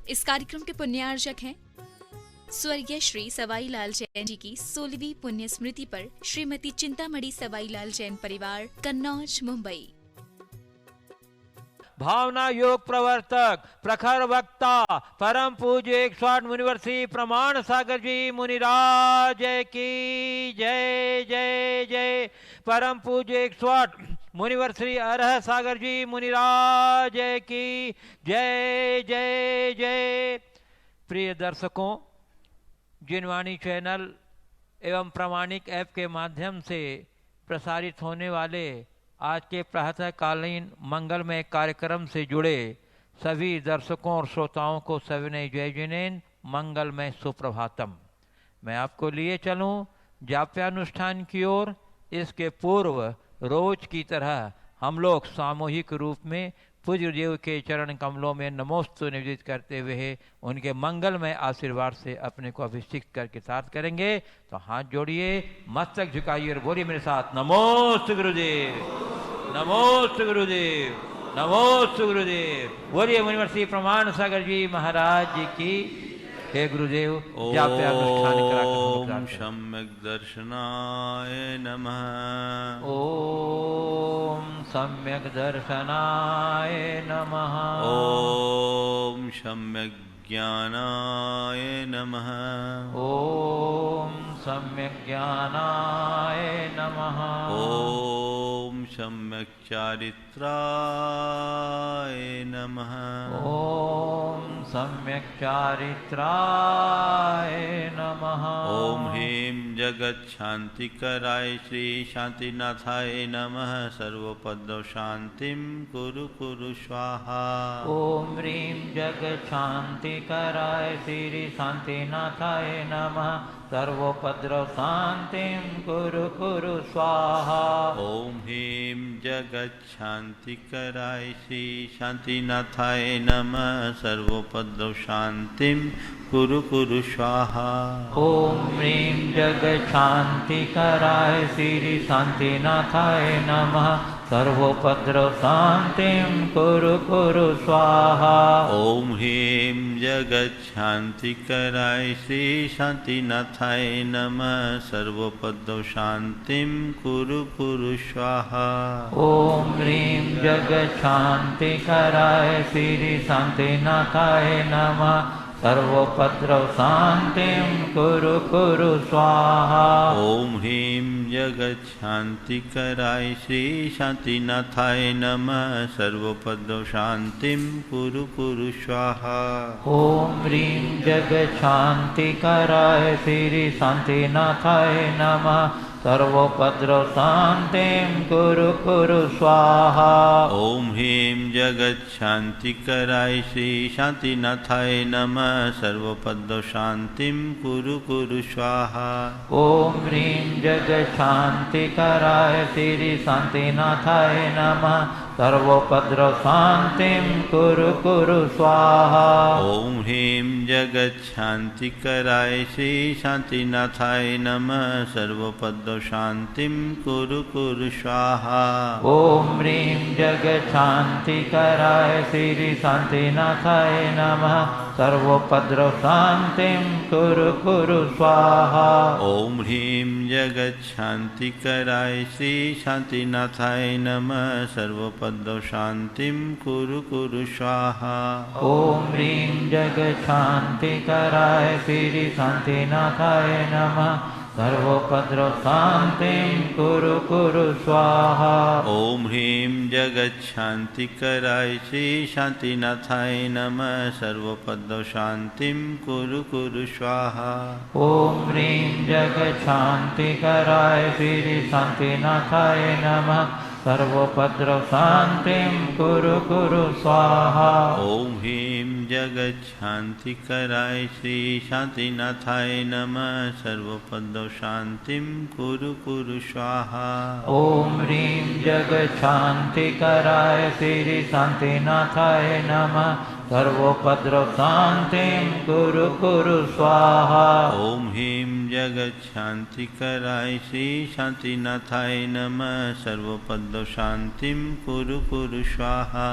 इस कार्यक्रम के पुण्यार्चक हैं स्वर्गीय श्री सवाईलाल जैन जी की 16वीं पुण्य स्मृति पर श्रीमती चिंतामणि सवाईलाल जैन परिवार, कन्नौज, मुंबई। भावना योग प्रवर्तक, प्रखर वक्ता, परम पूज्य 108 मुनिवर्षी प्रमाण सागर जी मुनिराज की जय जय जय। परम पूज्य 108 मुनिवर्षी अरह सागर जी मुनिराज की जय जय जय। प्रिय दर्शकों, जिनवाणी चैनल एवं प्रामाणिक ऐप के माध्यम से प्रसारित होने वाले आज के प्रातःकालीन मंगलमय कार्यक्रम से जुड़े सभी दर्शकों और श्रोताओं को सविनय जय जिनेन, मंगलमय सुप्रभातम। मैं आपको लिए चलूं जाप्यानुष्ठान की ओर। इसके पूर्व रोज की तरह हम लोग सामूहिक रूप में पूज्य देव के चरण कमलों में नमोस्तु निवेदित करते हुए उनके मंगलमय आशीर्वाद से अपने को अभिषिक्त करके साथ करेंगे। तो हाथ जोड़िए, मस्तक झुकाइए और बोलिए मेरे साथ, नमोस्तु गुरुदेव, नमोस्तु गुरुदेव, नमोस्तु गुरुदेव। बोलिए मुनिवर्षी प्रमाण सागर जी महाराज जी की। हे गुरुदेव, ओम सम्यक दर्शनाय नमः। ओम सम्यक दर्शनाय नमः। ओम सम्यक ज्ञानाय नमः। ओम सम्यक ज्ञानाय नमः। ओम सम्यक चारित्राय नमः। ओम सम्यक चारित्राय नमः। ओम ह्रीं जगत शांतिकराय श्री शांतिनाथाय नमः। सर्वपद शांतिं कुरु कुरु स्वाहा। ओम ह्रीं जगत शांतिकराय श्री शांतिनाथाय नमः। सर्वोपद्रव शांतिं कुरु कुरु स्वाहा। ओम ह्रीं जगत शांतिकराय श्री शांतिनाथाय नमः। सर्वोपद्रव शांतिं कुरु कुरु स्वाहा। ओम ह्रीं जगत शांतिकराय श्री शांतिनाथाय नमः। सर्वोपद्रव शांतिं कुरु कुरु स्वाहा। ओम ह्रीं जगत शांतिकराय श्री शांतिनाथाय नमः। सर्वोपद्रव शांतिं कुरु कुरु स्वाहा। ओम ह्रीं जगत शांतिकराय श्री शांतिनाथाय नमः। सर्वोपद्रव शांतिं कुरु कुरु स्वाहा। ओम ह्रीं जगत शांतिकराय श्री शांतिनाथाय नमः। सर्वोपद्रव शांतिं कुरु कुरु स्वाहा। ओम ह्रीं जगत शांतिकराय श्री शांतिनाथाय नमः। सर्वोपद्रव शांतिं कुरु कुरु स्वाहा। ओम ह्रीं जगत शांतिकराय श्री शांतिनाथाय नमः। सर्वोपद्रव शांतिं कुरु कुरु स्वाहा। ओम ह्रीं जगत शांतिकराय श्री शांतिनाथाय नमः। सर्वोपद्रव शांतिं कुरु कुरु स्वाहा। ओम ह्रीं जगत शांतिकराय श्री शांतिनाथाय नमः। सर्वोपद्रव शांतिं कुरु कुरु स्वाहा। ओम ह्रीं जगत शांतिकराय श्री शांतिनाथाय नमः। सर्वोपद्रव शांतिं कुरु कुरु स्वाहा। ओम ह्रीं जगत शांतिकराय श्री शांतिनाथाय नमः। सर्वोपद्रव शांतिं कुरु कुरु स्वाहा। ओम ह्रीं जगत शांतिकराय श्री शांतिनाथाय नमः। सर्वोपद्रव शांतिं कुरु कुरु स्वाहा। ओम ह्रीं जगत शांतिकराय श्री शांतिनाथाय नमः। सर्वोपद्रव शांतिं कुरु कुरु स्वाहा। ओम ह्रीं जगत शांतिकराय श्री शांतिनाथाय नमः। सर्वोपद्रव शांतिं कुरु कुरु स्वाहा। ओम ह्रीं जगत शांतिकराय श्री शांतिनाथाय नमः। सर्वोपद्रव शांतिं कुरु कुरु स्वाहा। ओम ह्रीं जगत शांतिकराय श्री शांतिनाथाय नमः। सर्वोपद्रवशान्तिं कुरु कुरु स्वाहा। ओम ह्रीं जगच्छान्तिकराय श्री शान्तिनाथाय नमः सर्वोपद्रवशान्तिं कुरु कुरु स्वाहा।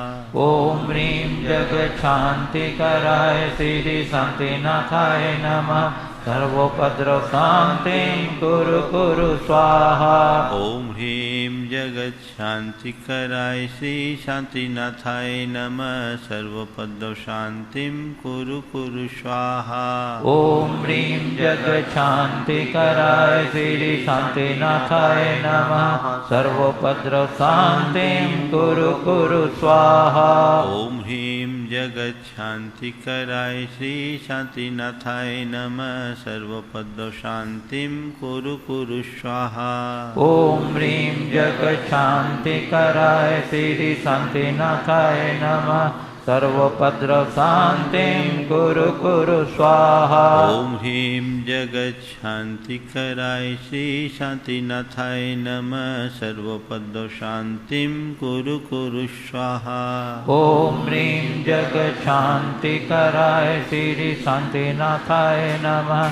ॐ ह्रीं जगच्छान्तिकराय श्री शान्तिनाथाय नमः सर्वोपद्रवशान्तिं कुरु कुरु स्वाहा। ओम ह्रीं जगच्छान्तिकराय श्री शान्तिनाथाय नमः सर्वोपद्रवशान्तिं कुरु कुरु स्वाहा। ॐ ह्रीं जगच्छान्तिकराय श्री शान्तिनाथाय नमः सर्वोपद्रवशान्तिं कुरु कुरु स्वाहा। ओम ह्रीं जगच्छान्तिकराय श्री शान्तिनाथाय नमः सर्वोपद्रवशान्तिं कुरु कुरु स्वाहा। ॐ ह्रीं जगच्छान्तिकराय श्री शान्तिनाथाय नमः सर्वोपद्रवशान्तिं कुरु कुरु स्वाहा। ओम ह्रीं जगच्छान्तिकराय श्री शान्तिनाथाय नमः सर्वोपद्रवशान्तिं कुरु कुरु स्वाहा। ॐ ह्रीं जगच्छान्तिकराय श्री शान्तिनाथाय नमः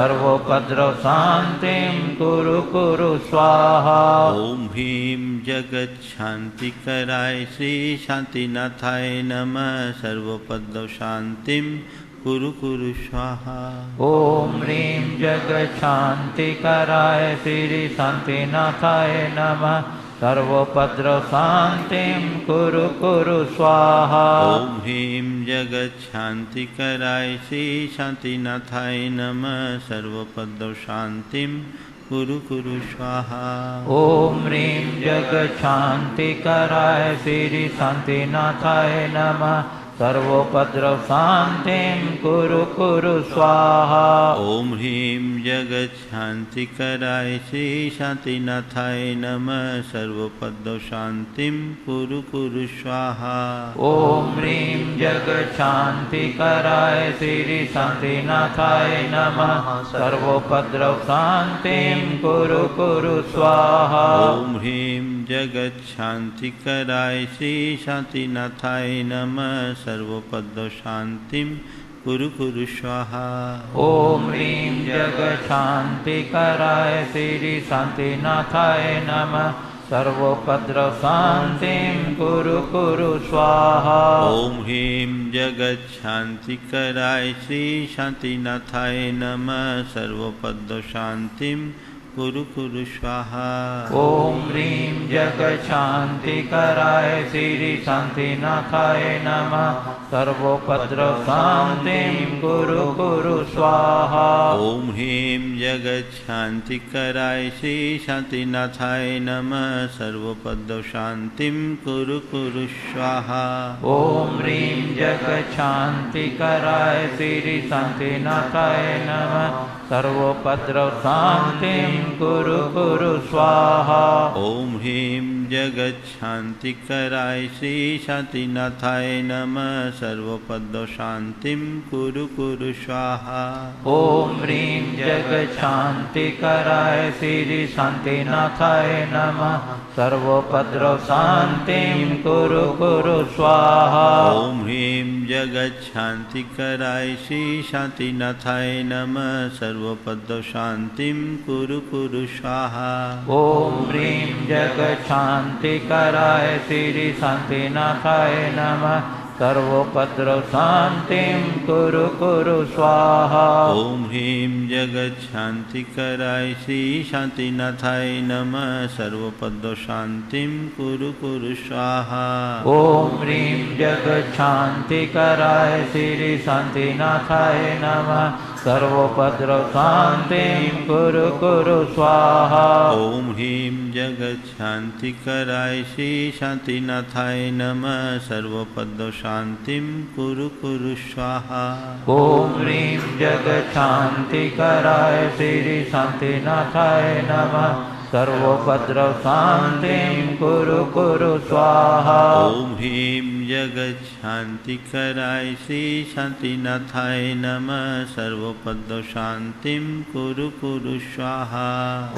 सर्वोपद्रवशान्तिं कुरु कुरु स्वाहा। ओम ह्रीं जगच्छान्तिकराय श्री शान्तिनाथाय नमः सर्वोपद्रवशान्तिं कुरु कुरु स्वाहा। ॐ ह्रीं जगच्छान्तिकराय श्री शान्तिनाथाय नमः सर्वोपद्रवशान्तिं कुरु कुरु स्वाहा। ओम ह्रीं जगच्छान्तिकराय श्री शान्तिनाथाय नमः सर्वोपद्रवशान्तिं कुरु कुरु स्वाहा। ॐ ह्रीं जगच्छान्तिकराय श्री शान्तिनाथाय नमः सर्वोपद्रवशान्तिं कुरु कुरु स्वाहा। ओम ह्रीं जगच्छान्तिकराय श्री शान्तिनाथाय नमः सर्वोपद्रवशान्तिं कुरु कुरु स्वाहा। ॐ ह्रीं जगच्छान्तिकराय श्री शान्तिनाथाय नमः सर्वोपद्रवशान्तिं कुरु कुरु स्वाहा। ओम ह्रीं जगच्छान्तिकराय श्री शान्तिनाथाय नमः सर्वोपद्रवशान्तिं कुरु कुरु स्वाहा। ॐ ह्रीं जगच्छान्तिकराय श्री शान्तिनाथाय नमः सर्वोपद्रवशान्तिं कुरु कुरु स्वाहा। ओम ह्रीं जगच्छान्तिकराय श्री शान्तिनाथाय नमः सर्वोपद्रवशान्तिं कुरु कुरु स्वाहा। ॐ ह्रीं जगच्छान्तिकराय श्री शान्तिनाथाय नमः सर्वोपद्रवशान्तिं कुरु कुरु स्वाहा। ओम ह्रीं जगच्छान्तिकराय श्री शान्तिनाथाय नमः सर्वोपद्रवशान्तिं कुरु कुरु स्वाहा। ॐ ह्रीं जगच्छान्तिकराय श्री शान्तिनाथाय नमः सर्वोपद्रवशान्तिं कुरु कुरु स्वाहा। ओम ह्रीं जगच्छान्तिकराय श्री शान्तिनाथाय नमः सर्वोपद्रवशान्तिं कुरु कुरु स्वाहा। ॐ ह्रीं जगच्छान्तिकराय श्री शान्तिनाथाय नमः सर्वोपद्रवशान्तिं कुरु कुरु स्वाहा। ओम ह्रीं जगच्छान्तिकराय श्री शान्तिनाथाय नमः सर्वोपद्रवशान्तिं कुरु कुरु स्वाहा। ॐ ह्रीं जगच्छान्तिकराय श्री शान्तिनाथाय नमः सर्वोपद्रवशान्तिं कुरु कुरु स्वाहा। ओम ह्रीं जगच्छान्तिकराय श्री शान्तिनाथाय नमः सर्वोपद्रवशान्तिं कुरु कुरु स्वाहा। ॐ ह्रीं जगच्छान्तिकराय श्री शान्तिनाथाय नमः सर्वोपद्रवशान्तिं कुरु कुरु स्वाहा। ओम ह्रीं जगच्छान्तिकराय श्री शान्तिनाथाय नमः सर्वोपद्रवशान्तिं कुरु कुरु स्वाहा। ॐ ह्रीं जगच्छान्तिकराय श्री शान्तिनाथाय नमः सर्वोपद्रवशान्तिं कुरु कुरु स्वाहा। ओम ह्रीं जगच्छान्तिकराय श्री शान्तिनाथाय नमः सर्वोपद्रवशान्तिं कुरु कुरु स्वाहा।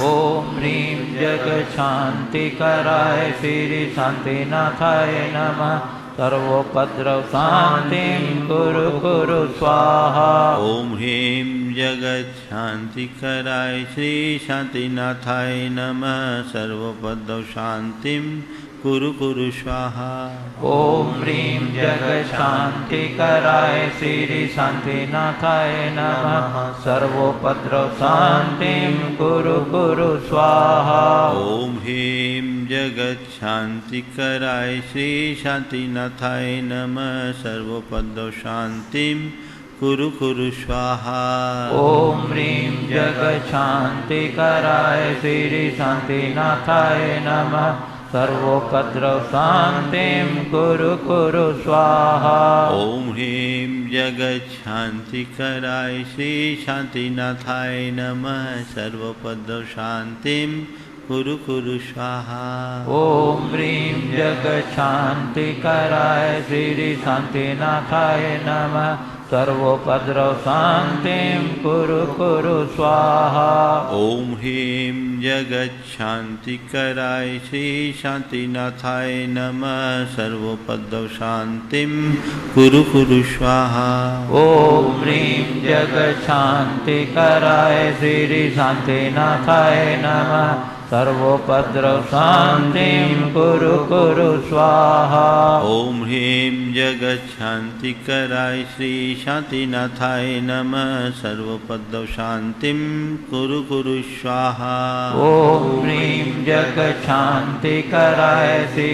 ॐ ह्रीं जगच्छान्तिकराय श्री शान्तिनाथाय नमः सर्वोपद्रव शान्तिं कुरु कुरु स्वाहा ॐ ह्रीं जगच्छान्तिकराय श्री शान्तिनाथाय नमः सर्वोपद्रव शान्तिं कुरु कुरु स्वाहा ॐ ह्रीं जगशान्तिकराय श्री शान्तिनाथाय नमः सर्वोपद्रव शान्तिं कुरु कुरु स्वाहा ॐ ह्रीं जगच्छान्तिकराय श्री शान्तिनाथाय नमः सर्वोपद्रव शान्तिं कुरु कुरु स्वाहा ॐ ह्रीं जगशान्तिकराय श्री शान्तिनाथाय नमः सर्वोपद्रव शान्तिं कुरु कुरु स्वाहा ॐ ह्रीं जगच्छान्तिकराय श्री शान्तिनाथाय नमः सर्वोपद्रव शान्तिं कुरु कुरु स्वाहा ॐ ह्रीं जगशान्तिकराय श्री शान्तिनाथाय नमः सर्वोपद्रव शान्तिं कुरु कुरु स्वाहा ॐ ह्रीं जगच्छान्तिकराय श्री शान्तिनाथाय नमः सर्वोपद्रव शान्तिं कुरु कुरु स्वाहा ॐ ह्रीं जगशान्तिकराय श्री शान्तिनाथाय नमः सर्वोपद्रव शान्तिं कुरु कुरु स्वाहा ॐ ह्रीं जगच्छान्तिकराय श्री शान्तिनाथाय नमः सर्वोपद्रव शान्तिं कुरु कुरु स्वाहा ॐ ह्रीं जगशान्तिकराय श्री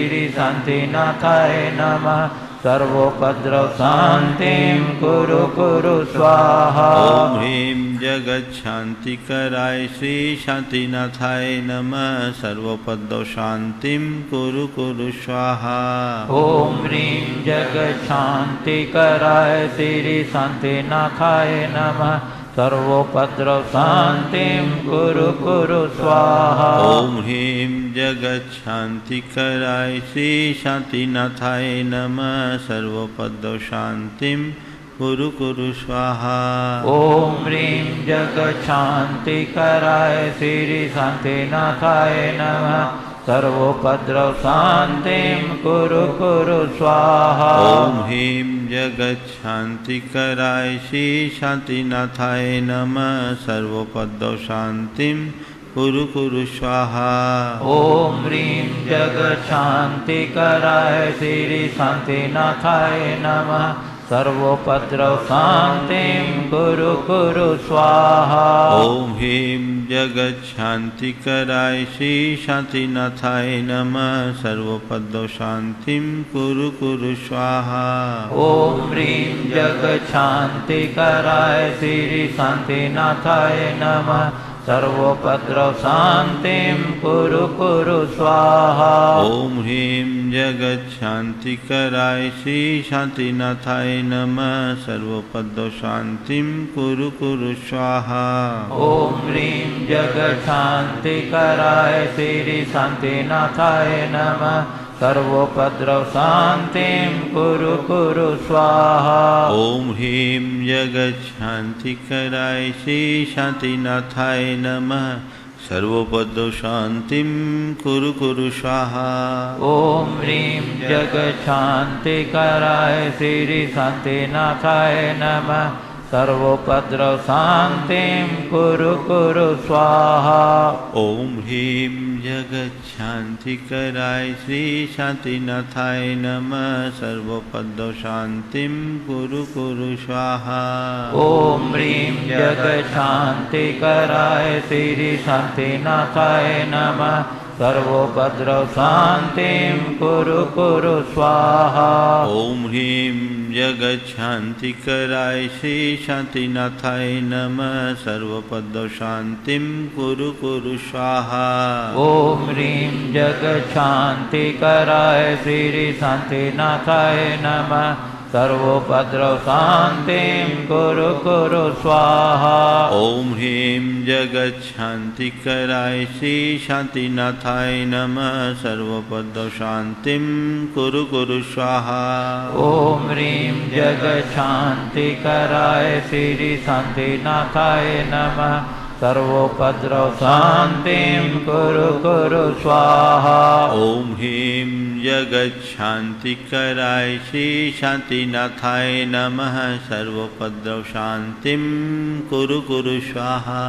शान्तिनाथाय नमः सर्वोपद्रव शान्तिं कुरु कुरु स्वाहा ॐ ह्रीं जगच्छान्तिकराय श्री शान्तिनाथाय नमः सर्वोपद्रव शान्तिं कुरु कुरु स्वाहा ॐ ह्रीं जगशान्तिकराय श्री शान्तिनाथाय नमः सर्वोपद्रव शान्तिं कुरु कुरु स्वाहा ॐ ह्रीं जगच्छान्तिकराय श्री शान्तिनाथाय नमः सर्वोपद्रव शान्तिं कुरु कुरु स्वाहा ॐ ह्रीं जगशान्तिकराय श्री शान्तिनाथाय नमः सर्वोपद्रव शान्तिं कुरु कुरु स्वाहा ॐ ह्रीं जगच्छान्तिकराय श्री शान्तिनाथाय नमः सर्वोपद्रव शान्तिं कुरु कुरु स्वाहा ॐ ह्रीं जगशान्तिकराय श्री शान्तिनाथाय नमः सर्वोपद्रव शान्तिं कुरु कुरु स्वाहा ॐ ह्रीं जगच्छान्तिकराय श्री शान्तिनाथाय नमः सर्वोपद्रव शान्तिं कुरु कुरु स्वाहा ॐ ह्रीं जगशान्तिकराय श्री शान्तिनाथाय नमः सर्वोपद्रव शान्तिं कुरु कुरु स्वाहा ॐ ह्रीं जगच्छान्तिकराय श्री शान्तिनाथाय नमः सर्वोपद्रव शान्तिं कुरु कुरु स्वाहा ॐ ह्रीं जगशान्तिकराय श्री शान्तिनाथाय नमः सर्वोपद्रव शान्तिं कुरु कुरु स्वाहा ॐ ह्रीं जगच्छान्तिकराय श्री शान्तिनाथाय नमः सर्वोपद्रव शान्तिं कुरु कुरु स्वाहा ॐ ह्रीं जगशान्तिकराय श्री शान्तिनाथाय नमः सर्वोपद्रव शान्तिं कुरु कुरु स्वाहा ॐ ह्रीं जगच्छान्तिकराय श्री शान्तिनाथाय नमः सर्वोपद्रव शान्तिं कुरु कुरु स्वाहा ॐ ह्रीं जगशान्तिकराय श्री शान्तिनाथाय नमः सर्वोपद्रव शान्तिं कुरु कुरु स्वाहा ॐ ह्रीं जगच्छान्तिकराय श्री शान्तिनाथाय नमः सर्वोपद्रव शान्तिं कुरु कुरु स्वाहा ॐ ह्रीं जगशान्तिकराय श्री शान्तिनाथाय नमः सर्वोपद्रव शान्तिं कुरु कुरु स्वाहा ॐ ह्रीं जगच्छान्तिकराय श्री शान्तिनाथाय नमः सर्वोपद्रव शान्तिं कुरु कुरु स्वाहा ॐ ह्रीं जगशान्तिकराय श्री शान्तिनाथाय नमः सर्वोपद्रव शान्तिं कुरु कुरु स्वाहा। ओम ह्रीं जगच्छान्तिकराय श्री शान्तिनाथाय नमः सर्वोपद्रव शान्तिं कुरु कुरु स्वाहा।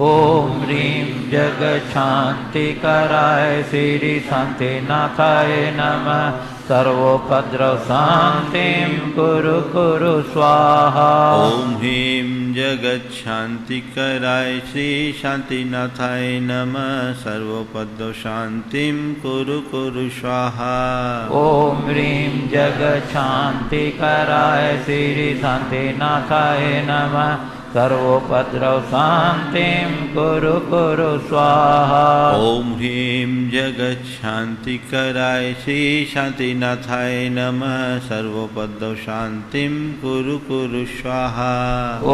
ओम ह्रीं जगच्छान्तिकराय श्री शान्तिनाथाय नमः सर्वोपद्रव शान्तिं कुरु कुरु स्वाहा। ओम ह्रीं जगच्छान्तिकराय श्री शान्तिनाथाय नमः सर्वोपद्रव शान्तिं कुरु कुरु स्वाहा। ओम ह्रीं जगच्छान्तिकराय श्री शान्तिनाथाय नमः सर्वोपद्रव शान्तिं कुरु कुरु स्वाहा। ओम ह्रीं जगच्छान्तिकराय श्री शान्तिनाथाय नमः सर्वोपद्रव शान्तिं कुरु कुरु स्वाहा।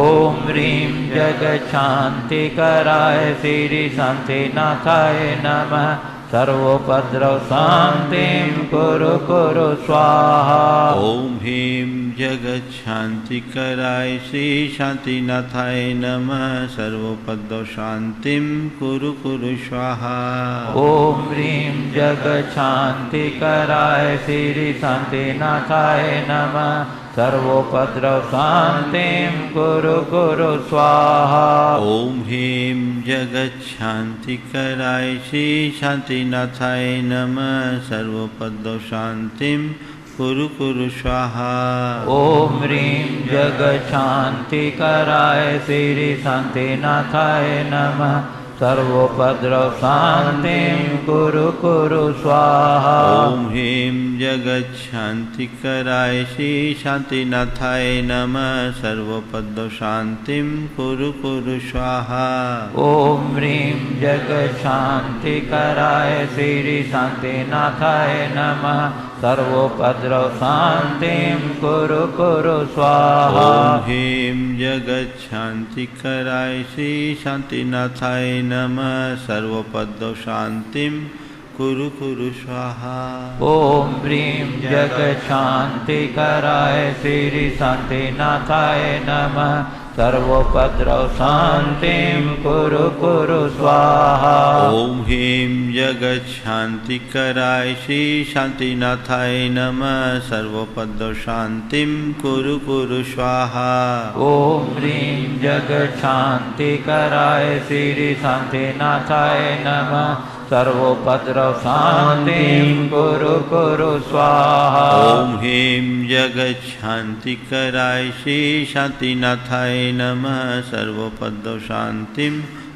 ओम ह्रीं जगच्छान्तिकराय श्री शान्तिनाथाय नमः सर्वोपद्रव शान्तिं कुरु कुरु स्वाहा। ओम ह्रीं जगच्छान्तिकराय श्री शान्तिनाथाय नमः सर्वोपद्रव शान्तिं कुरु कुरु स्वाहा। ओम ह्रीं जगच्छान्तिकराय श्री शान्तिनाथाय नमः सर्वोपद्रव शान्तिं कुरु कुरु स्वाहा। ओम ह्रीं जगच्छान्तिकराय श्री शान्तिनाथाय नमः सर्वोपद्रव शान्तिं कुरु कुरु स्वाहा। ओम ह्रीं जगच्छान्तिकराय श्री शान्तिनाथाय नमः सर्वोपद्रव शान्तिं कुरु कुरु स्वाहा। ओम ह्रीं जगच्छान्तिकराय श्री शान्तिनाथाय नमः सर्वोपद्रव शान्तिं कुरु कुरु स्वाहा। ओम ह्रीं जगच्छान्तिकराय श्री शान्तिनाथाय नमः सर्वोपद्रव शान्तिं कुरु कुरु स्वाहा। ओम ह्रीं जगच्छान्तिकराय श्री शान्तिनाथाय नमः सर्वोपद्रव शान्तिं कुरु कुरु स्वाहा। ओम ह्रीं जगच्छान्तिकराय श्री शान्तिनाथाय नमः सर्वोपद्रव शान्तिं कुरु कुरु स्वाहा। ओम ह्रीं जगच्छान्तिकराय श्री शान्तिनाथाय नमः सर्वोपद्रव शान्तिं कुरु कुरु स्वाहा। ओम ह्रीं जगच्छान्तिकराय श्री शान्तिनाथाय नमः सर्वोपद्रव शान्तिं कुरु कुरु स्वाहा। ओम ह्रीं जगच्छान्तिकराय श्री शान्तिनाथाय नमः सर्वोपद्रव शान्तिं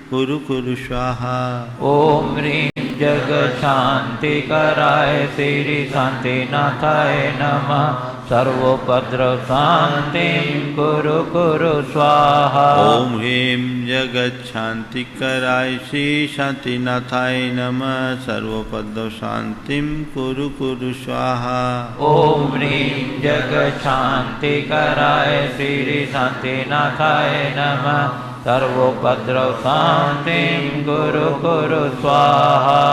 कुरु कुरु स्वाहा। ओम ह्रीं जगच्छान्तिकराय श्री शान्तिनाथाय नमः सर्वोपद्रव शान्तिं कुरु कुरु स्वाहा। ओम ह्रीं जगच्छान्तिकराय श्री शान्तिनाथाय नमः सर्वोपद्रव शान्तिं कुरु कुरु स्वाहा। ओम ह्रीं जगच्छान्तिकराय श्री शान्तिनाथाय नमः सर्वोपद्रव शान्तिं कुरु कुरु स्वाहा।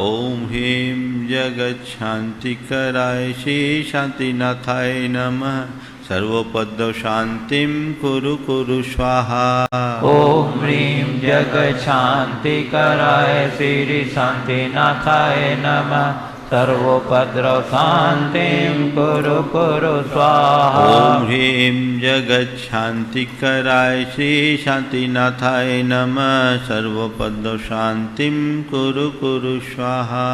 ओम ह्रीं जगच्छान्तिकराय श्री शान्तिनाथाय नमः सर्वोपद्रव शान्तिं कुरु कुरु स्वाहा। ओम ह्रीं जगच्छान्तिकराय श्री शान्तिनाथाय नमः सर्वोपद्रव शान्तिं कुरु कुरु स्वाहा। ओम ह्रीं जगच्छान्तिकराय श्री शान्तिनाथाय नमः सर्वोपद्रव शान्तिं कुरु कुरु स्वाहा।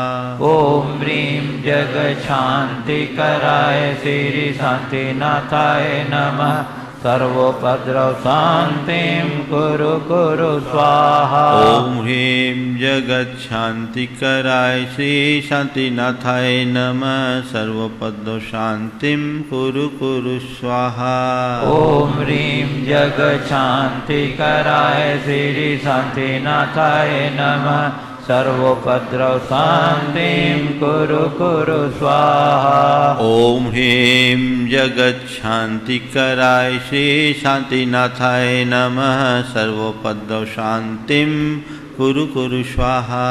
ओम ह्रीं जगच्छान्तिकराय श्री शान्तिनाथाय नमः सर्वोपद्रव शान्तिं कुरु कुरु स्वाहा। ओम ह्रीं जगच्छान्तिकराय श्री शान्तिनाथाय नमः सर्वोपद्रव शान्तिं कुरु कुरु स्वाहा। ओम ह्रीं जगच्छान्तिकराय श्री शान्तिनाथाय नमः सर्वोपद्रव शान्तिं कुरु कुरु स्वाहा। ओम ह्रीं जगच्छान्तिकराय श्री शान्तिनाथाय नमः सर्वोपद्रव शान्तिं कुरु कुरु स्वाहा।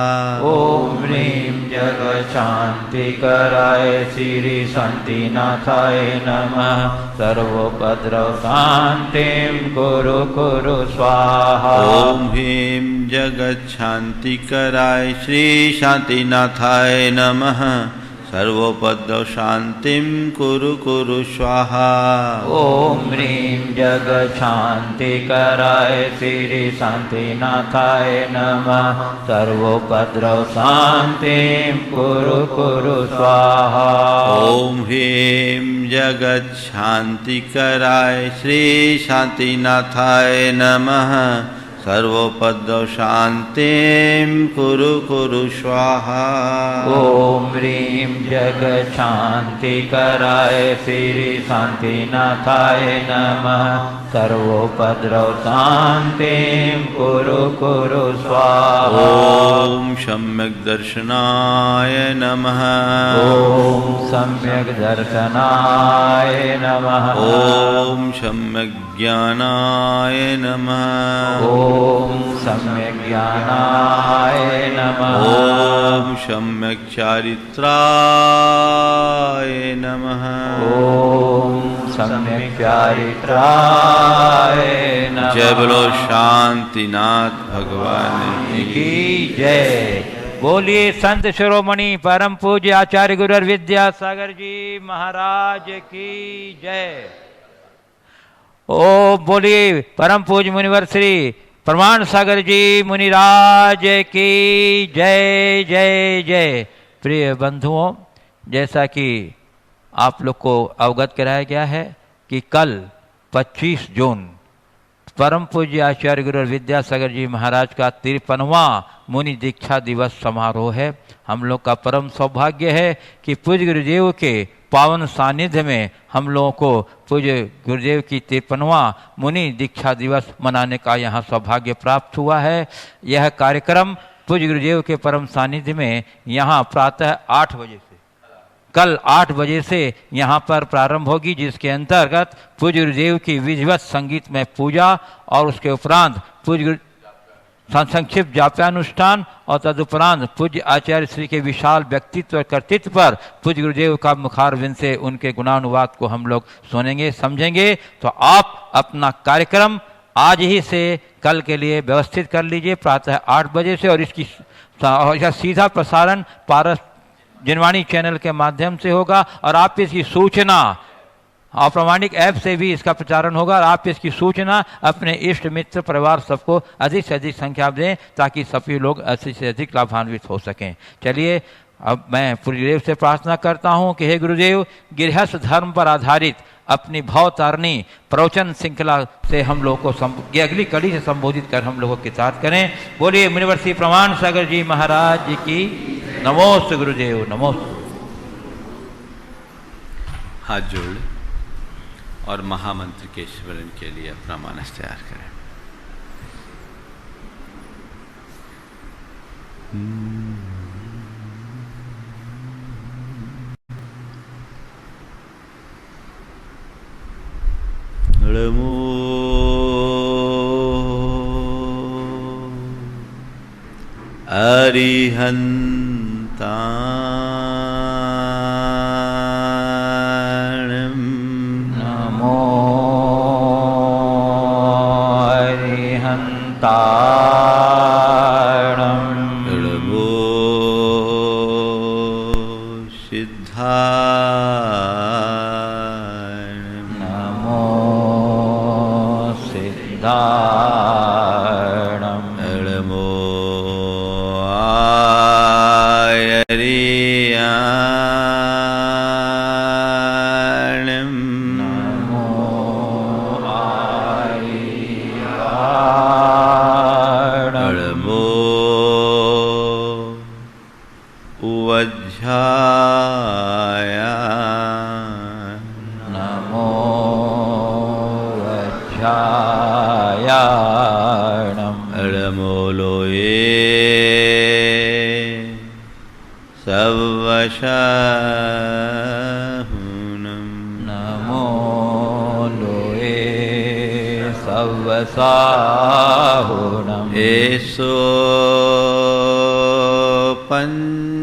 ओम ह्रीं जगशांतिकराय श्री शांतिनाथाय नमः। सर्वोपद्रव शांतिं कुरु कुरु स्वाहा। ओम ह्रीं जगच्छांतिकराय श्री शांतिनाथाय नमः। सर्वोपद्रव शांतिं कुरु कुरु स्वाहा। ओम ह्रीं जगशांतिकराय श्री शांतिनाथाय नमः। सर्वोपद्रव शांतिं कुरु कुरु स्वाहा। ओम ह्रीं जगच्छांतिकराय श्री शांतिनाथाय नमः। सर्वोपद्रव शांतिं कुरु कुरु स्वाहा। ओम ह्रीं जगशांतिकराय श्री शांतिनाथाय नमः। सर्वोपद्रव शांतिं कुरु कुरु स्वाहा। ओम सम्यक दर्शनाय नमः। ओम सम्यक दर्शनाय नमः। ओम सम्यक ज्ञानाय नमः। ओम सम्यक ज्ञानाय नमः। ओम सम्यक चारित्राय नमः। ओम सम्यक चारित्राय नमः। जय बोलो शांतिनाथ भगवान की जय। बोलिए संत शिरोमणि परम पूज्य आचार्य गुरु विद्यासागर जी महाराज की जय। ओ बोलिए परम पूज्य मुनिवर श्री प्रमाण सागर जी मुनिराज की जय जय जय। प्रिय बंधुओं, जैसा कि आप लोग को अवगत कराया गया है कि कल 25 जून परम पूज्य आचार्य गुरु विद्यासागर जी महाराज का 53वां मुनि दीक्षा दिवस समारोह है। हम लोग का परम सौभाग्य है कि पूज्य गुरुदेव के पावन सानिध्य में हम लोगों को पूज्य गुरुदेव की 53वां मुनि दीक्षा दिवस मनाने का यहाँ सौभाग्य प्राप्त हुआ है। यह कार्यक्रम पूज्य गुरुदेव के परम सानिध्य में यहाँ प्रातः 8 बजे से कल 8 बजे से यहाँ पर प्रारंभ होगी, जिसके अंतर्गत पूज्य गुरुदेव की विधिवत संगीतमय पूजा और उसके उपरांत पूज्य संक्षिप्त जाप्यानुष्ठान और तदुपरांत पूज्य आचार्य श्री के विशाल व्यक्तित्व और कर्तृत्व पर पूज्य गुरुदेव का मुखारविंद से उनके गुणानुवाद को हम लोग सुनेंगे समझेंगे। तो आप अपना कार्यक्रम आज ही से कल के लिए व्यवस्थित कर लीजिए प्रातः 8 बजे से, और इसकी सीधा प्रसारण पारस जिनवाणी चैनल के माध्यम से होगा और आप इसकी सूचना अप्रामाणिक ऐप से भी इसका प्रचारण होगा और आप इसकी सूचना अपने इष्ट मित्र परिवार सबको अधिक से अधिक संख्या दें ताकि सभी लोग अधिक से अधिक लाभान्वित हो सकें। चलिए अब मैं गुरुदेव से प्रार्थना करता हूँ कि हे गुरुदेव, गृहस्थ धर्म पर आधारित अपनी भवतारिणी प्रवचन श्रृंखला से हम लोग को अगली कड़ी से संबोधित कर हम लोगों के साथ करें। बोलिए मुनिवर श्री प्रमाण सागर जी महाराज जी की नमोस्तु गुरुदेव नमोस्तु। हाथ जोड़ लें और महामंत्र के स्मरण के लिए अपना मानस तैयार करें। नमो अरिहंता नमो सिद्धाणं नमो सिद्धाणं नमो आयर्याणं नमो नमो उवज्झाय नमो वज्झायाणं नमो लोये सवशहुनं नमो लोये सवसा बाहुनम् एषो पञ्चेणमुयारो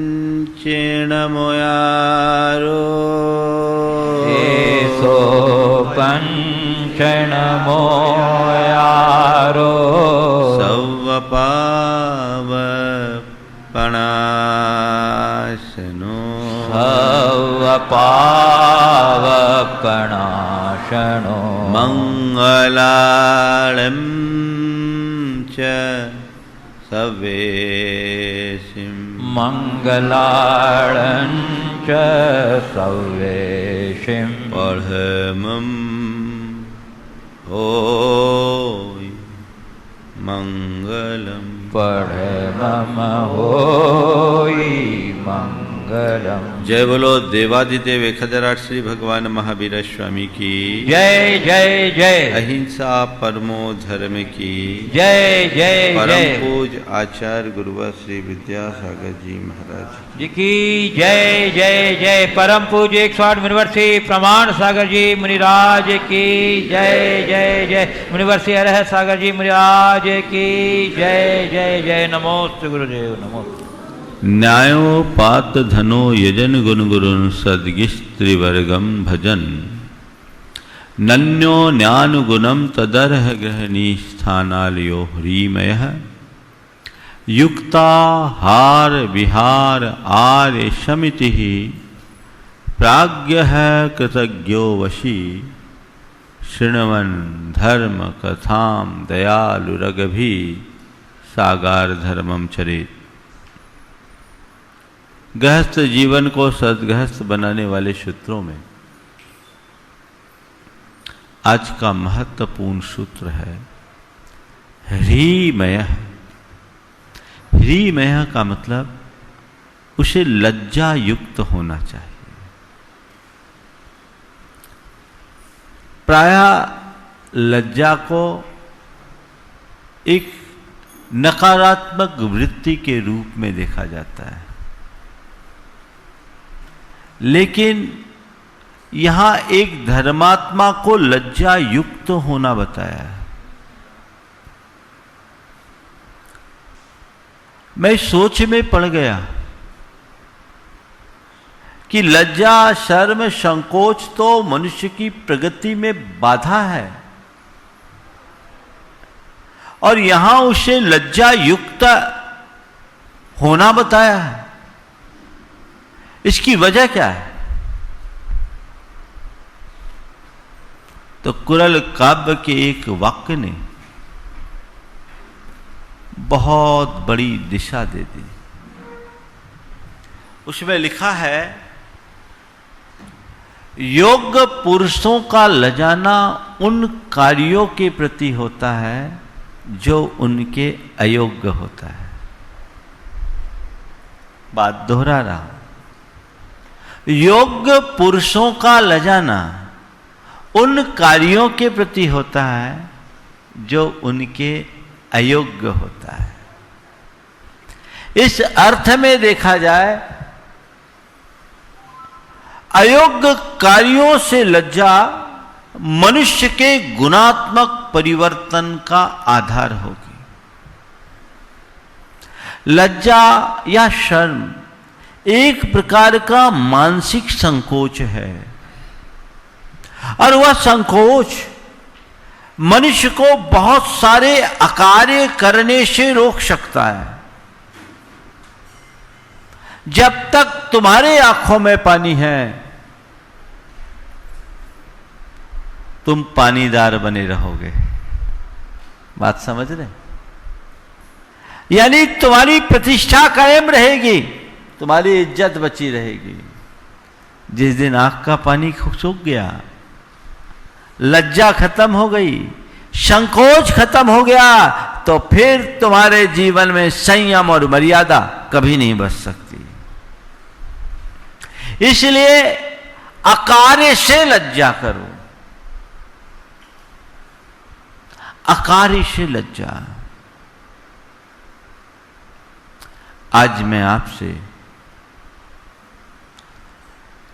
एषो पञ्चेणमुयारो सवपावपणाशनो सवपावपणाशनो मङ्गलाळं च सवेशिं मङ्गलाळं च सवेशिं पढमं ओ मङ्गलम् पढमं होई मंगलम। जय बोलो देवादिदेव 1008 श्री भगवान महावीर स्वामी की जय जय जय। अहिंसा परमो धर्म की जय जय परम जय। पूज आचार्य गुरुवर श्री विद्यासागर जी महाराज जी की जय जय जय। परम पूज्य 108 मुनिवर्षी प्रमाण सागर जी मुनिराज की जय जय जय। मुनिवर्षी अरह सागर जी मुनिराज की जय जय जय। नमोस्तु गुरुदेव नमोस्तु। न्यायोपात धनो यजन गुण गुरुन सद्गिस्त्रिवर्गम भजन नन्यो न्यानुगुणम तदर्ह ग्रहणी स्थानालयो ह्रीमय युक्ताहार विहार आर्य शमिति प्राज्ञ कृतज्ञो वशी शृण्वन् धर्म कथाम दयालु रगभि सागार धर्मम चरित। गृहस्थ जीवन को सदगृहस्थ बनाने वाले सूत्रों में आज का महत्वपूर्ण सूत्र है ह्रीमय। ह्रीमय का मतलब उसे लज्जा युक्त होना चाहिए। प्रायः लज्जा को एक नकारात्मक वृत्ति के रूप में देखा जाता है, लेकिन यहां एक धर्मात्मा को लज्जा युक्त होना बताया है। मैं सोच में पड़ गया कि लज्जा शर्म संकोच तो मनुष्य की प्रगति में बाधा है और यहां उसे लज्जा युक्त होना बताया है। इसकी वजह क्या है? तो कुरल काव्य के एक वाक्य ने बहुत बड़ी दिशा दे दी। उसमें लिखा है योग्य पुरुषों का लजाना उन कार्यों के प्रति होता है जो उनके अयोग्य होता है। बात दोहरा रहा हूं। योग्य पुरुषों का लजाना उन कार्यों के प्रति होता है जो उनके अयोग्य होता है। इस अर्थ में देखा जाए अयोग्य कार्यों से लज्जा मनुष्य के गुणात्मक परिवर्तन का आधार होगी। लज्जा या शर्म एक प्रकार का मानसिक संकोच है और वह संकोच मनुष्य को बहुत सारे अकार्य करने से रोक सकता है। जब तक तुम्हारे आंखों में पानी है तुम पानीदार बने रहोगे। बात समझ रहे? यानी तुम्हारी प्रतिष्ठा कायम रहेगी, तुम्हारी इज्जत बची रहेगी। जिस दिन आंख का पानी सूख गया, लज्जा खत्म हो गई, संकोच खत्म हो गया, तो फिर तुम्हारे जीवन में संयम और मर्यादा कभी नहीं बच सकती। इसलिए अकार्य से लज्जा करो, अकार्य से लज्जा। आज मैं आपसे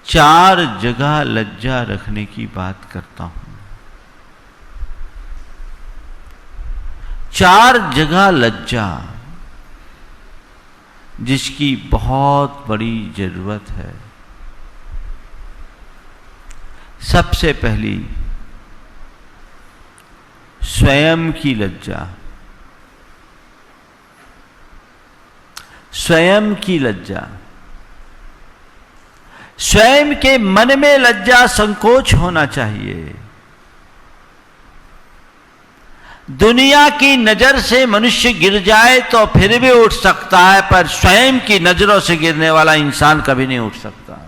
4 जगह लज्जा रखने की बात करता हूं। 4 जगह लज्जा जिसकी बहुत बड़ी जरूरत है। सबसे पहली स्वयं की लज्जा। स्वयं की लज्जा, स्वयं के मन में लज्जा संकोच होना चाहिए। दुनिया की नजर से मनुष्य गिर जाए तो फिर भी उठ सकता है, पर स्वयं की नजरों से गिरने वाला इंसान कभी नहीं उठ सकता।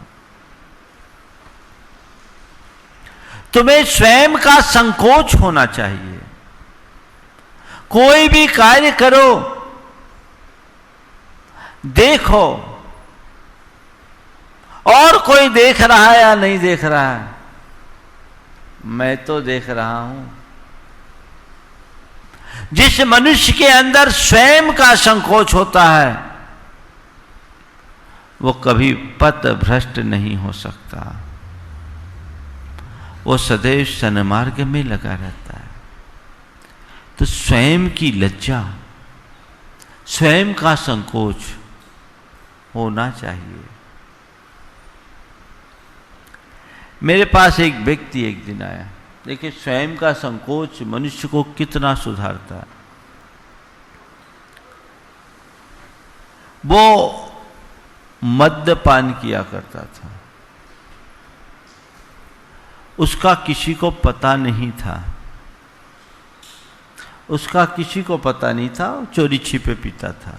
तुम्हें स्वयं का संकोच होना चाहिए। कोई भी कार्य करो, देखो और कोई देख रहा है या नहीं देख रहा है, मैं तो देख रहा हूं। जिस मनुष्य के अंदर स्वयं का संकोच होता है वो कभी पथभ्रष्ट नहीं हो सकता, वो सदैव सन्मार्ग में लगा रहता है। तो स्वयं की लज्जा, स्वयं का संकोच होना चाहिए। मेरे पास एक व्यक्ति एक दिन आया। देखिए, स्वयं का संकोच मनुष्य को कितना सुधारता है। वो मद्यपान किया करता था, उसका किसी को पता नहीं था, उसका किसी को पता नहीं था, वो चोरी छिपे पीता था।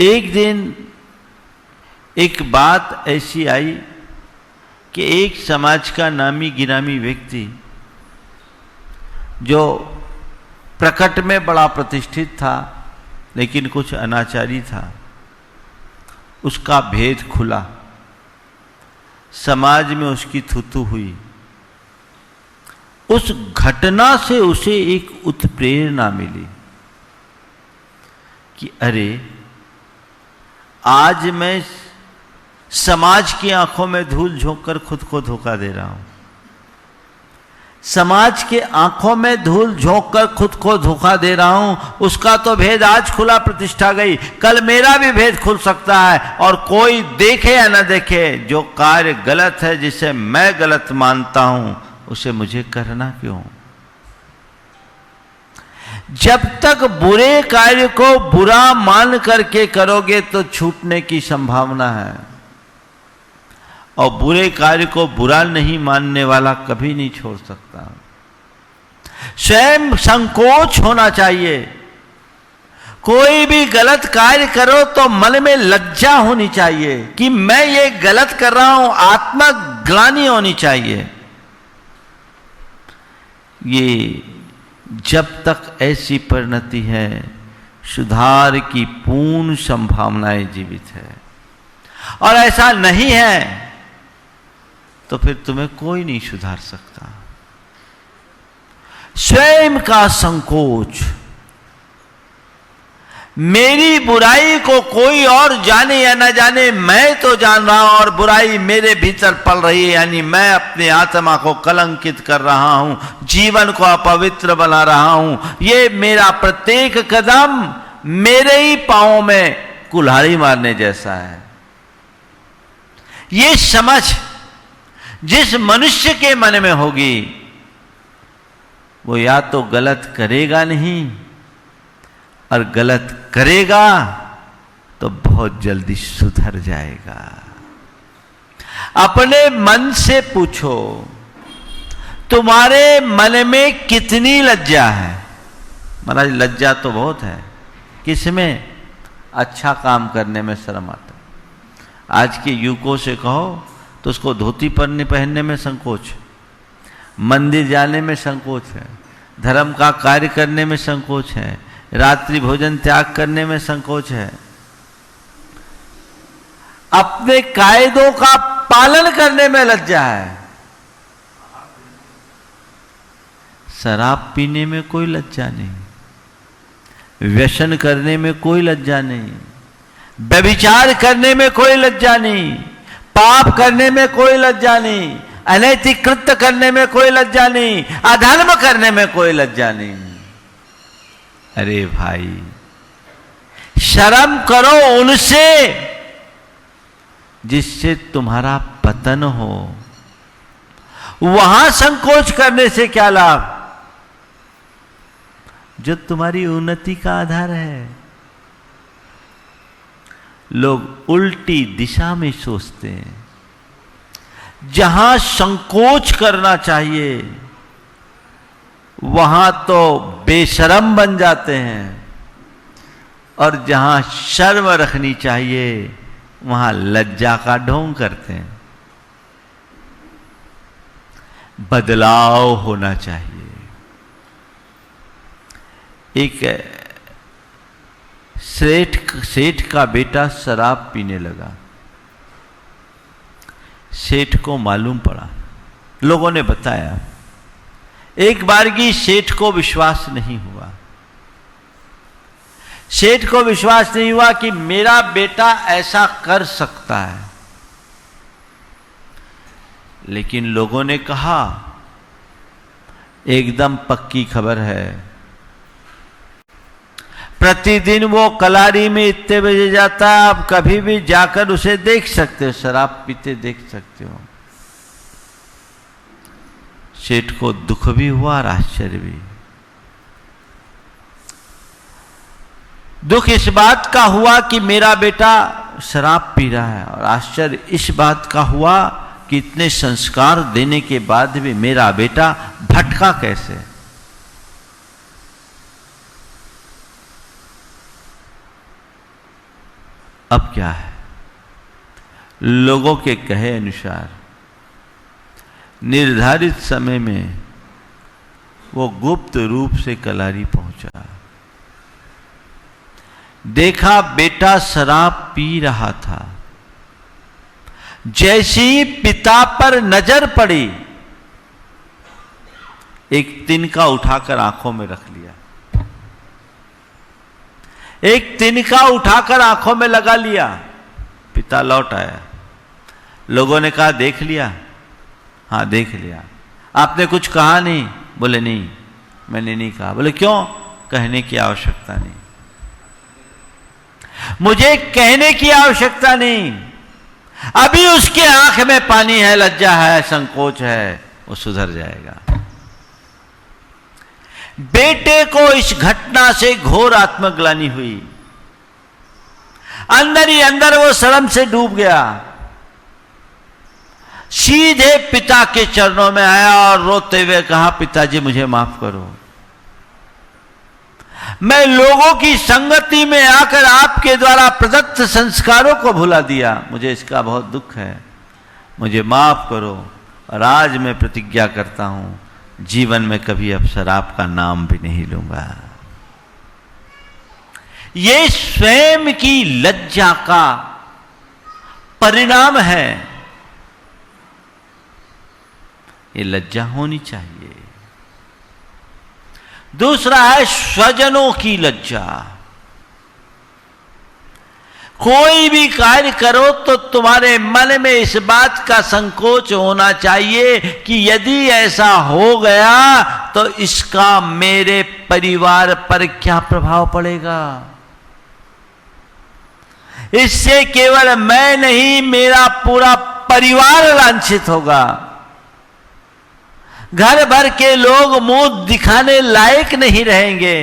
एक दिन एक बात ऐसी आई कि एक समाज का नामी गिरामी व्यक्ति जो प्रकट में बड़ा प्रतिष्ठित था लेकिन कुछ अनाचारी था, उसका भेद खुला, समाज में उसकी थूथू हुई। उस घटना से उसे एक उत्प्रेरणा मिली कि अरे, आज मैं समाज की आंखों में धूल झोंक कर खुद को धोखा दे रहा हूं। समाज के आंखों में धूल झोंक कर खुद को धोखा दे रहा हूं। उसका तो भेद आज खुला, प्रतिष्ठा गई, कल मेरा भी भेद खुल सकता है। और कोई देखे या ना देखे, जो कार्य गलत है, जिसे मैं गलत मानता हूं, उसे मुझे करना क्यों? जब तक बुरे कार्य को बुरा मान करके करोगे तो छूटने की संभावना है, और बुरे कार्य को बुरा नहीं मानने वाला कभी नहीं छोड़ सकता। स्वयं संकोच होना चाहिए। कोई भी गलत कार्य करो तो मन में लज्जा होनी चाहिए कि मैं ये गलत कर रहा हूं, आत्मग्लानि होनी चाहिए। ये जब तक ऐसी परिणति है, सुधार की पूर्ण संभावनाएं जीवित है। और ऐसा नहीं है तो फिर तुम्हें कोई नहीं सुधार सकता। स्वयं का संकोच, मेरी बुराई को कोई और जाने या ना जाने, मैं तो जान रहा हूं और बुराई मेरे भीतर पल रही है, यानी मैं अपने आत्मा को कलंकित कर रहा हूं, जीवन को अपवित्र बना रहा हूं। ये मेरा प्रत्येक कदम मेरे ही पांवों में कुल्हाड़ी मारने जैसा है। ये समझ जिस मनुष्य के मन में होगी, वो या तो गलत करेगा नहीं, और गलत करेगा तो बहुत जल्दी सुधर जाएगा। अपने मन से पूछो, तुम्हारे मन में कितनी लज्जा है? महाराज, लज्जा तो बहुत है। किसमें? अच्छा काम करने में शर्म आता है। आज के युवकों से कहो तो उसको धोती पहनने में संकोच, मंदिर जाने में संकोच है, धर्म का कार्य करने में संकोच है, रात्रि भोजन त्याग करने में संकोच है, अपने कायदों का पालन करने में लज्जा है। शराब पीने में कोई लज्जा नहीं, व्यसन करने में कोई लज्जा नहीं, व्यभिचार करने में कोई लज्जा नहीं, पाप करने में कोई लज्जा नहीं, अनैतिक कृत्य करने में कोई लज्जा नहीं, अधर्म करने में कोई लज्जा नहीं। अरे भाई, शर्म करो उनसे जिससे तुम्हारा पतन हो। वहां संकोच करने से क्या लाभ जो तुम्हारी उन्नति का आधार है। लोग उल्टी दिशा में सोचते हैं। जहां संकोच करना चाहिए वहां तो बेशर्म बन जाते हैं, और जहां शर्म रखनी चाहिए वहां लज्जा का ढोंग करते हैं। बदलाव होना चाहिए। एक सेठ का बेटा शराब पीने लगा। सेठ को मालूम पड़ा, लोगों ने बताया। एक बारगी सेठ को विश्वास नहीं हुआ। सेठ को विश्वास नहीं हुआ कि मेरा बेटा ऐसा कर सकता है। लेकिन लोगों ने कहा, एकदम पक्की खबर है, प्रतिदिन वो कलारी में इतने बजे जाता है, आप कभी भी जाकर उसे देख सकते हो, शराब पीते देख सकते हो। सेठ को दुख भी हुआ और आश्चर्य भी। दुख इस बात का हुआ कि मेरा बेटा शराब पी रहा है, और आश्चर्य इस बात का हुआ कि इतने संस्कार देने के बाद भी मेरा बेटा भटका कैसे। अब क्या है, लोगों के कहे अनुसार निर्धारित समय में वो गुप्त रूप से कलारी पहुंचा। देखा बेटा शराब पी रहा था। जैसे ही पिता पर नजर पड़ी, एक तिनका उठाकर आंखों में रख लिया। एक तिनका उठाकर आंखों में लगा लिया। पिता लौट आया। लोगों ने कहा, देख लिया? हाँ देख लिया। आपने कुछ कहा नहीं? बोले नहीं, मैंने नहीं कहा। बोले क्यों? कहने की आवश्यकता नहीं, मुझे कहने की आवश्यकता नहीं। अभी उसके आंख में पानी है, लज्जा है, संकोच है, वो सुधर जाएगा। बेटे को इस घटना से घोर आत्मग्लानि हुई। अंदर ही अंदर वो शर्म से डूब गया। सीधे पिता के चरणों में आया और रोते हुए कहा, पिताजी मुझे माफ करो, मैं लोगों की संगति में आकर आपके द्वारा प्रदत्त संस्कारों को भुला दिया, मुझे इसका बहुत दुख है, मुझे माफ करो। और आज मैं प्रतिज्ञा करता हूं जीवन में कभी अब शराब का नाम भी नहीं लूंगा। ये स्वयं की लज्जा का परिणाम है। ये लज्जा होनी चाहिए। दूसरा है स्वजनों की लज्जा। कोई भी कार्य करो तो तुम्हारे मन में इस बात का संकोच होना चाहिए कि यदि ऐसा हो गया तो इसका मेरे परिवार पर क्या प्रभाव पड़ेगा। इससे केवल मैं नहीं, मेरा पूरा परिवार लांछित होगा। घर भर के लोग मुंह दिखाने लायक नहीं रहेंगे।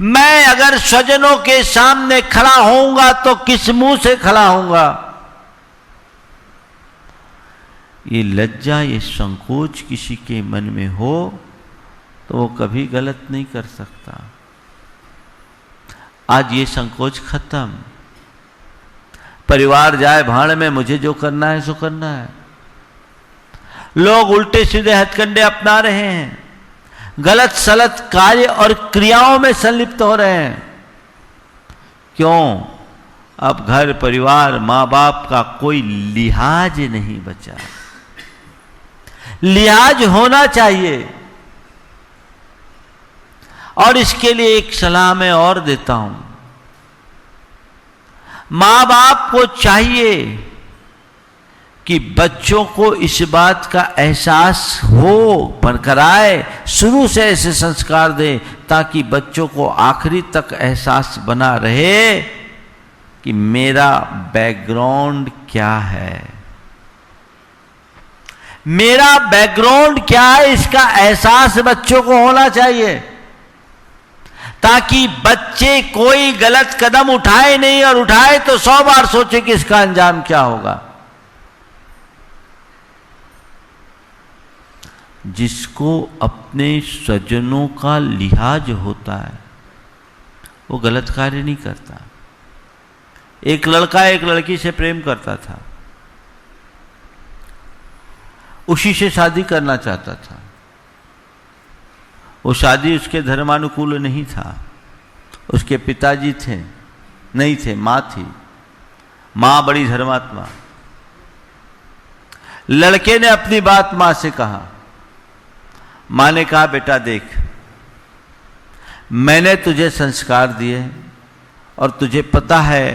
मैं अगर स्वजनों के सामने खड़ा होऊंगा तो किस मुंह से खड़ा होऊंगा। ये लज्जा, ये संकोच किसी के मन में हो तो वो कभी गलत नहीं कर सकता। आज ये संकोच खत्म। परिवार जाए भाड़ में, मुझे जो करना है सो करना है। लोग उल्टे सीधे हथकंडे अपना रहे हैं, गलत सलत कार्य और क्रियाओं में संलिप्त हो रहे हैं। क्यों? अब घर परिवार मां बाप का कोई लिहाज नहीं बचा। लिहाज होना चाहिए। और इसके लिए एक सलाह मैं और देता हूं। मां बाप को चाहिए कि बच्चों को इस बात का एहसास हो, बनकर आए, शुरू से ऐसे संस्कार दें ताकि बच्चों को आखिरी तक एहसास बना रहे कि मेरा बैकग्राउंड क्या है, मेरा बैकग्राउंड क्या है, इसका एहसास बच्चों को होना चाहिए, ताकि बच्चे कोई गलत कदम उठाए नहीं, और उठाए तो 100 बार सोचे कि इसका अंजाम क्या होगा। जिसको अपने स्वजनों का लिहाज होता है वो गलत कार्य नहीं करता। एक लड़का एक लड़की से प्रेम करता था, उसी से शादी करना चाहता था। वो शादी उसके धर्मानुकूल नहीं था, उसके पिताजी थे नहीं थे, मां थी, मां बड़ी धर्मात्मा। लड़के ने अपनी बात मां से कहा, मां ने कहा बेटा देख, मैंने तुझे संस्कार दिए और तुझे पता है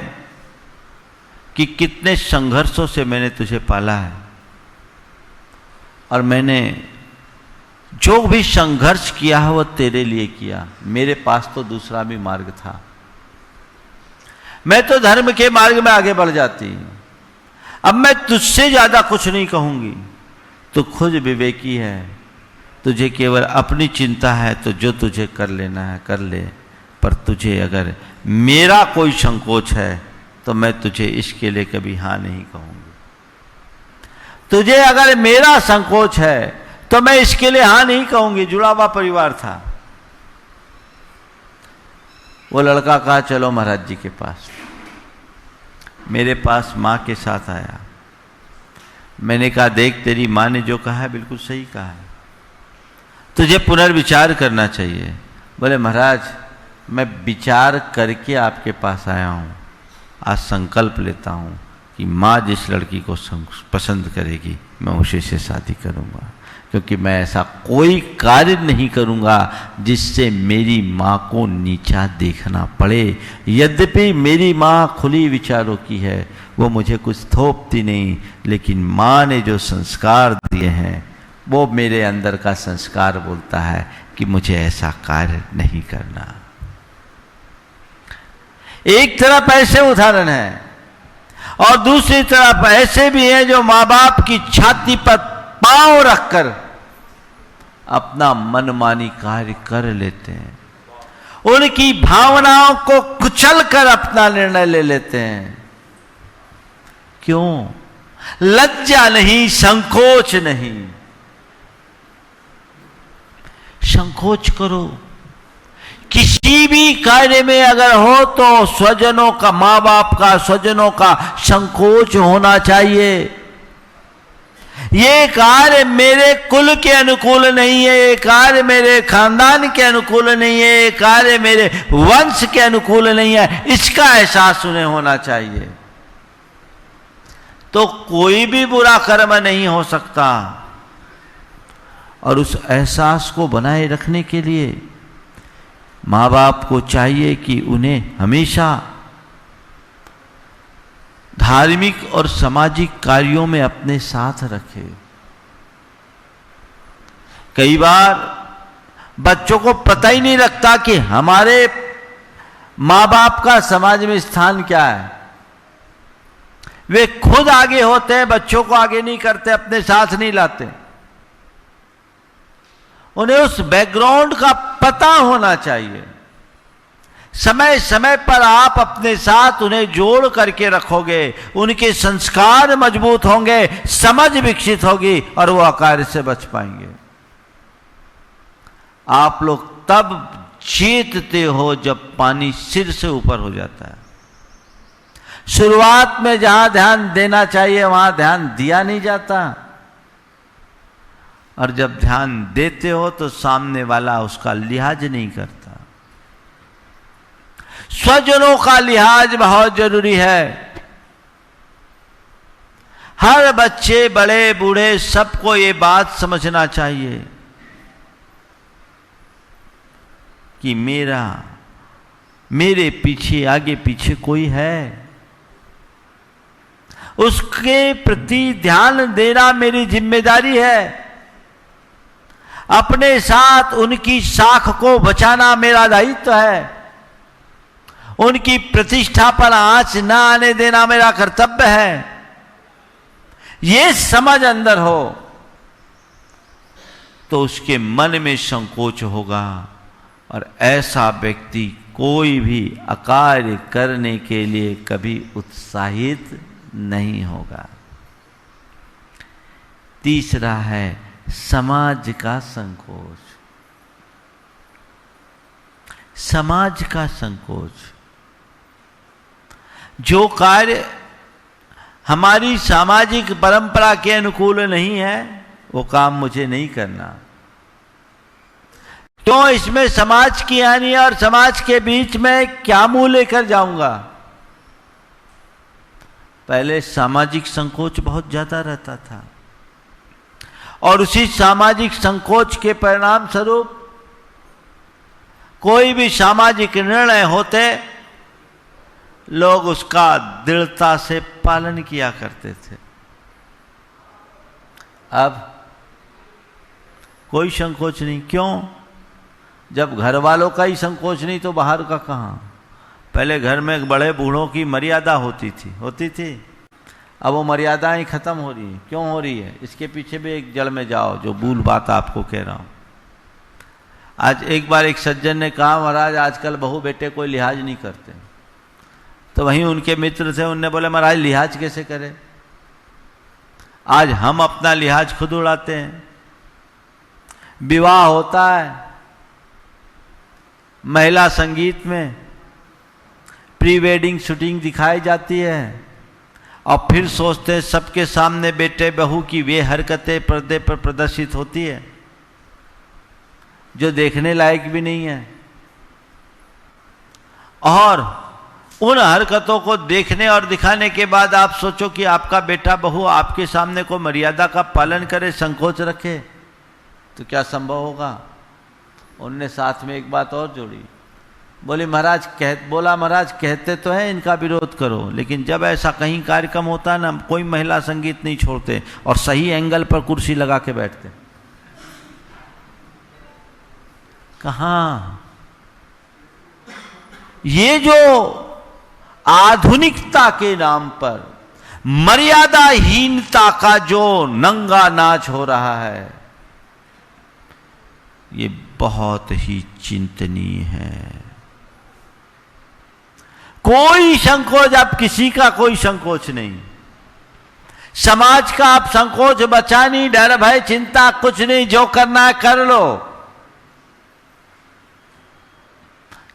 कि कितने संघर्षों से मैंने तुझे पाला है, और मैंने जो भी संघर्ष किया है वो तेरे लिए किया। मेरे पास तो दूसरा भी मार्ग था, मैं तो धर्म के मार्ग में आगे बढ़ जाती। अब मैं तुझसे ज्यादा कुछ नहीं कहूंगी, तू खुद विवेकी है, तुझे केवल अपनी चिंता है, तो जो तुझे कर लेना है कर ले, पर तुझे अगर मेरा कोई संकोच है तो मैं तुझे इसके लिए कभी हाँ नहीं कहूंगी। तुझे अगर मेरा संकोच है तो मैं इसके लिए हाँ नहीं कहूंगी। जुड़ा हुआ परिवार था। वो लड़का कहा चलो महाराज जी के पास। मेरे पास मां के साथ आया। मैंने कहा देख, तेरी मां ने जो कहा है बिल्कुल सही कहा है, तुझे पुनर्विचार करना चाहिए। बोले महाराज, मैं विचार करके आपके पास आया हूं, आज संकल्प लेता हूं कि मां जिस लड़की को पसंद करेगी मैं उसी से शादी करूंगा, क्योंकि मैं ऐसा कोई कार्य नहीं करूंगा जिससे मेरी मां को नीचा देखना पड़े। यद्यपि मेरी मां खुली विचारों की है, वो मुझे कुछ थोपती नहीं, लेकिन मां ने जो संस्कार दिए हैं वो मेरे अंदर का संस्कार बोलता है कि मुझे ऐसा कार्य नहीं करना। एक तरफ ऐसे उदाहरण है और दूसरी तरफ ऐसे भी हैं जो मां बाप की छाती पर पांव रखकर अपना मनमानी कार्य कर लेते हैं, उनकी भावनाओं को कुचल कर अपना निर्णय ले लेते हैं। क्यों? लज्जा नहीं, संकोच नहीं। संकोच करो किसी भी कार्य में अगर हो तो स्वजनों का, मां बाप का, स्वजनों का संकोच होना चाहिए। ये कार्य मेरे कुल के अनुकूल नहीं है, ये कार्य मेरे खानदान के अनुकूल नहीं है, ये कार्य मेरे वंश के अनुकूल नहीं है, इसका एहसास उन्हें होना चाहिए। तो कोई भी बुरा कर्म नहीं हो सकता। और उस एहसास को बनाए रखने के लिए मां बाप को चाहिए कि उन्हें हमेशा धार्मिक और सामाजिक कार्यों में अपने साथ रखे। कई बार बच्चों को पता ही नहीं लगता कि हमारे मां बाप का समाज में स्थान क्या है। वे खुद आगे होते हैं, बच्चों को आगे नहीं करते, अपने साथ नहीं लाते। उन्हें उस बैकग्राउंड का पता होना चाहिए। समय समय पर आप अपने साथ उन्हें जोड़ करके रखोगे, उनके संस्कार मजबूत होंगे, समझ विकसित होगी और वो अकार्य से बच पाएंगे। आप लोग तब चेतते हो जब पानी सिर से ऊपर हो जाता है। शुरुआत में जहां ध्यान देना चाहिए वहां ध्यान दिया नहीं जाता, और जब ध्यान देते हो तो सामने वाला उसका लिहाज नहीं करता। स्वजनों का लिहाज बहुत जरूरी है। हर बच्चे, बड़े बूढ़े, सबको ये बात समझना चाहिए कि मेरे पीछे, आगे पीछे कोई है। उसके प्रति ध्यान देना मेरी जिम्मेदारी है। अपने साथ उनकी साख को बचाना मेरा दायित्व है। उनकी प्रतिष्ठा पर आंच न आने देना मेरा कर्तव्य है। ये समझ अंदर हो तो उसके मन में संकोच होगा और ऐसा व्यक्ति कोई भी अकार्य करने के लिए कभी उत्साहित नहीं होगा। तीसरा है समाज का संकोच। समाज का संकोच, जो कार्य हमारी सामाजिक परंपरा के अनुकूल नहीं है वो काम मुझे नहीं करना। क्यों इसमें समाज की हानि और समाज के बीच में क्या मुंह लेकर जाऊंगा। पहले सामाजिक संकोच बहुत ज्यादा रहता था और उसी सामाजिक संकोच के परिणाम स्वरूप कोई भी सामाजिक निर्णय होते लोग उसका दृढ़ता से पालन किया करते थे। अब कोई संकोच नहीं। क्यों? जब घर वालों का ही संकोच नहीं तो बाहर का कहां। पहले घर में बड़े बूढ़ों की मर्यादा होती थी। अब वो मर्यादाएं खत्म हो रही हैं। क्यों हो रही है? इसके पीछे भी एक जड़ में जाओ, जो मूल बात आपको कह रहा हूं। आज एक बार एक सज्जन ने कहा, महाराज आजकल बहू बेटे कोई लिहाज नहीं करते। तो वहीं उनके मित्र थे, उनने बोले महाराज लिहाज कैसे करें? आज हम अपना लिहाज खुद उड़ाते हैं। विवाह होता है, महिला संगीत में प्री वेडिंग शूटिंग दिखाई जाती है और फिर सोचते हैं सबके सामने बेटे बहू की वे हरकतें पर्दे पर प्रदर्शित होती है जो देखने लायक भी नहीं है। और उन हरकतों को देखने और दिखाने के बाद आप सोचो कि आपका बेटा बहू आपके सामने को मर्यादा का पालन करे, संकोच रखे, तो क्या संभव होगा? उनने साथ में एक बात और जोड़ी, बोला महाराज कहते तो हैं इनका विरोध करो, लेकिन जब ऐसा कहीं कार्यक्रम होता है ना, कोई महिला संगीत नहीं छोड़ते और सही एंगल पर कुर्सी लगा के बैठते। कहां? ये जो आधुनिकता के नाम पर मर्यादाहीनता का जो नंगा नाच हो रहा है, ये बहुत ही चिंतनीय है। कोई संकोच, अब किसी का कोई संकोच नहीं। समाज का आप संकोच बचा नहीं, डर भय चिंता कुछ नहीं, जो करना है कर लो।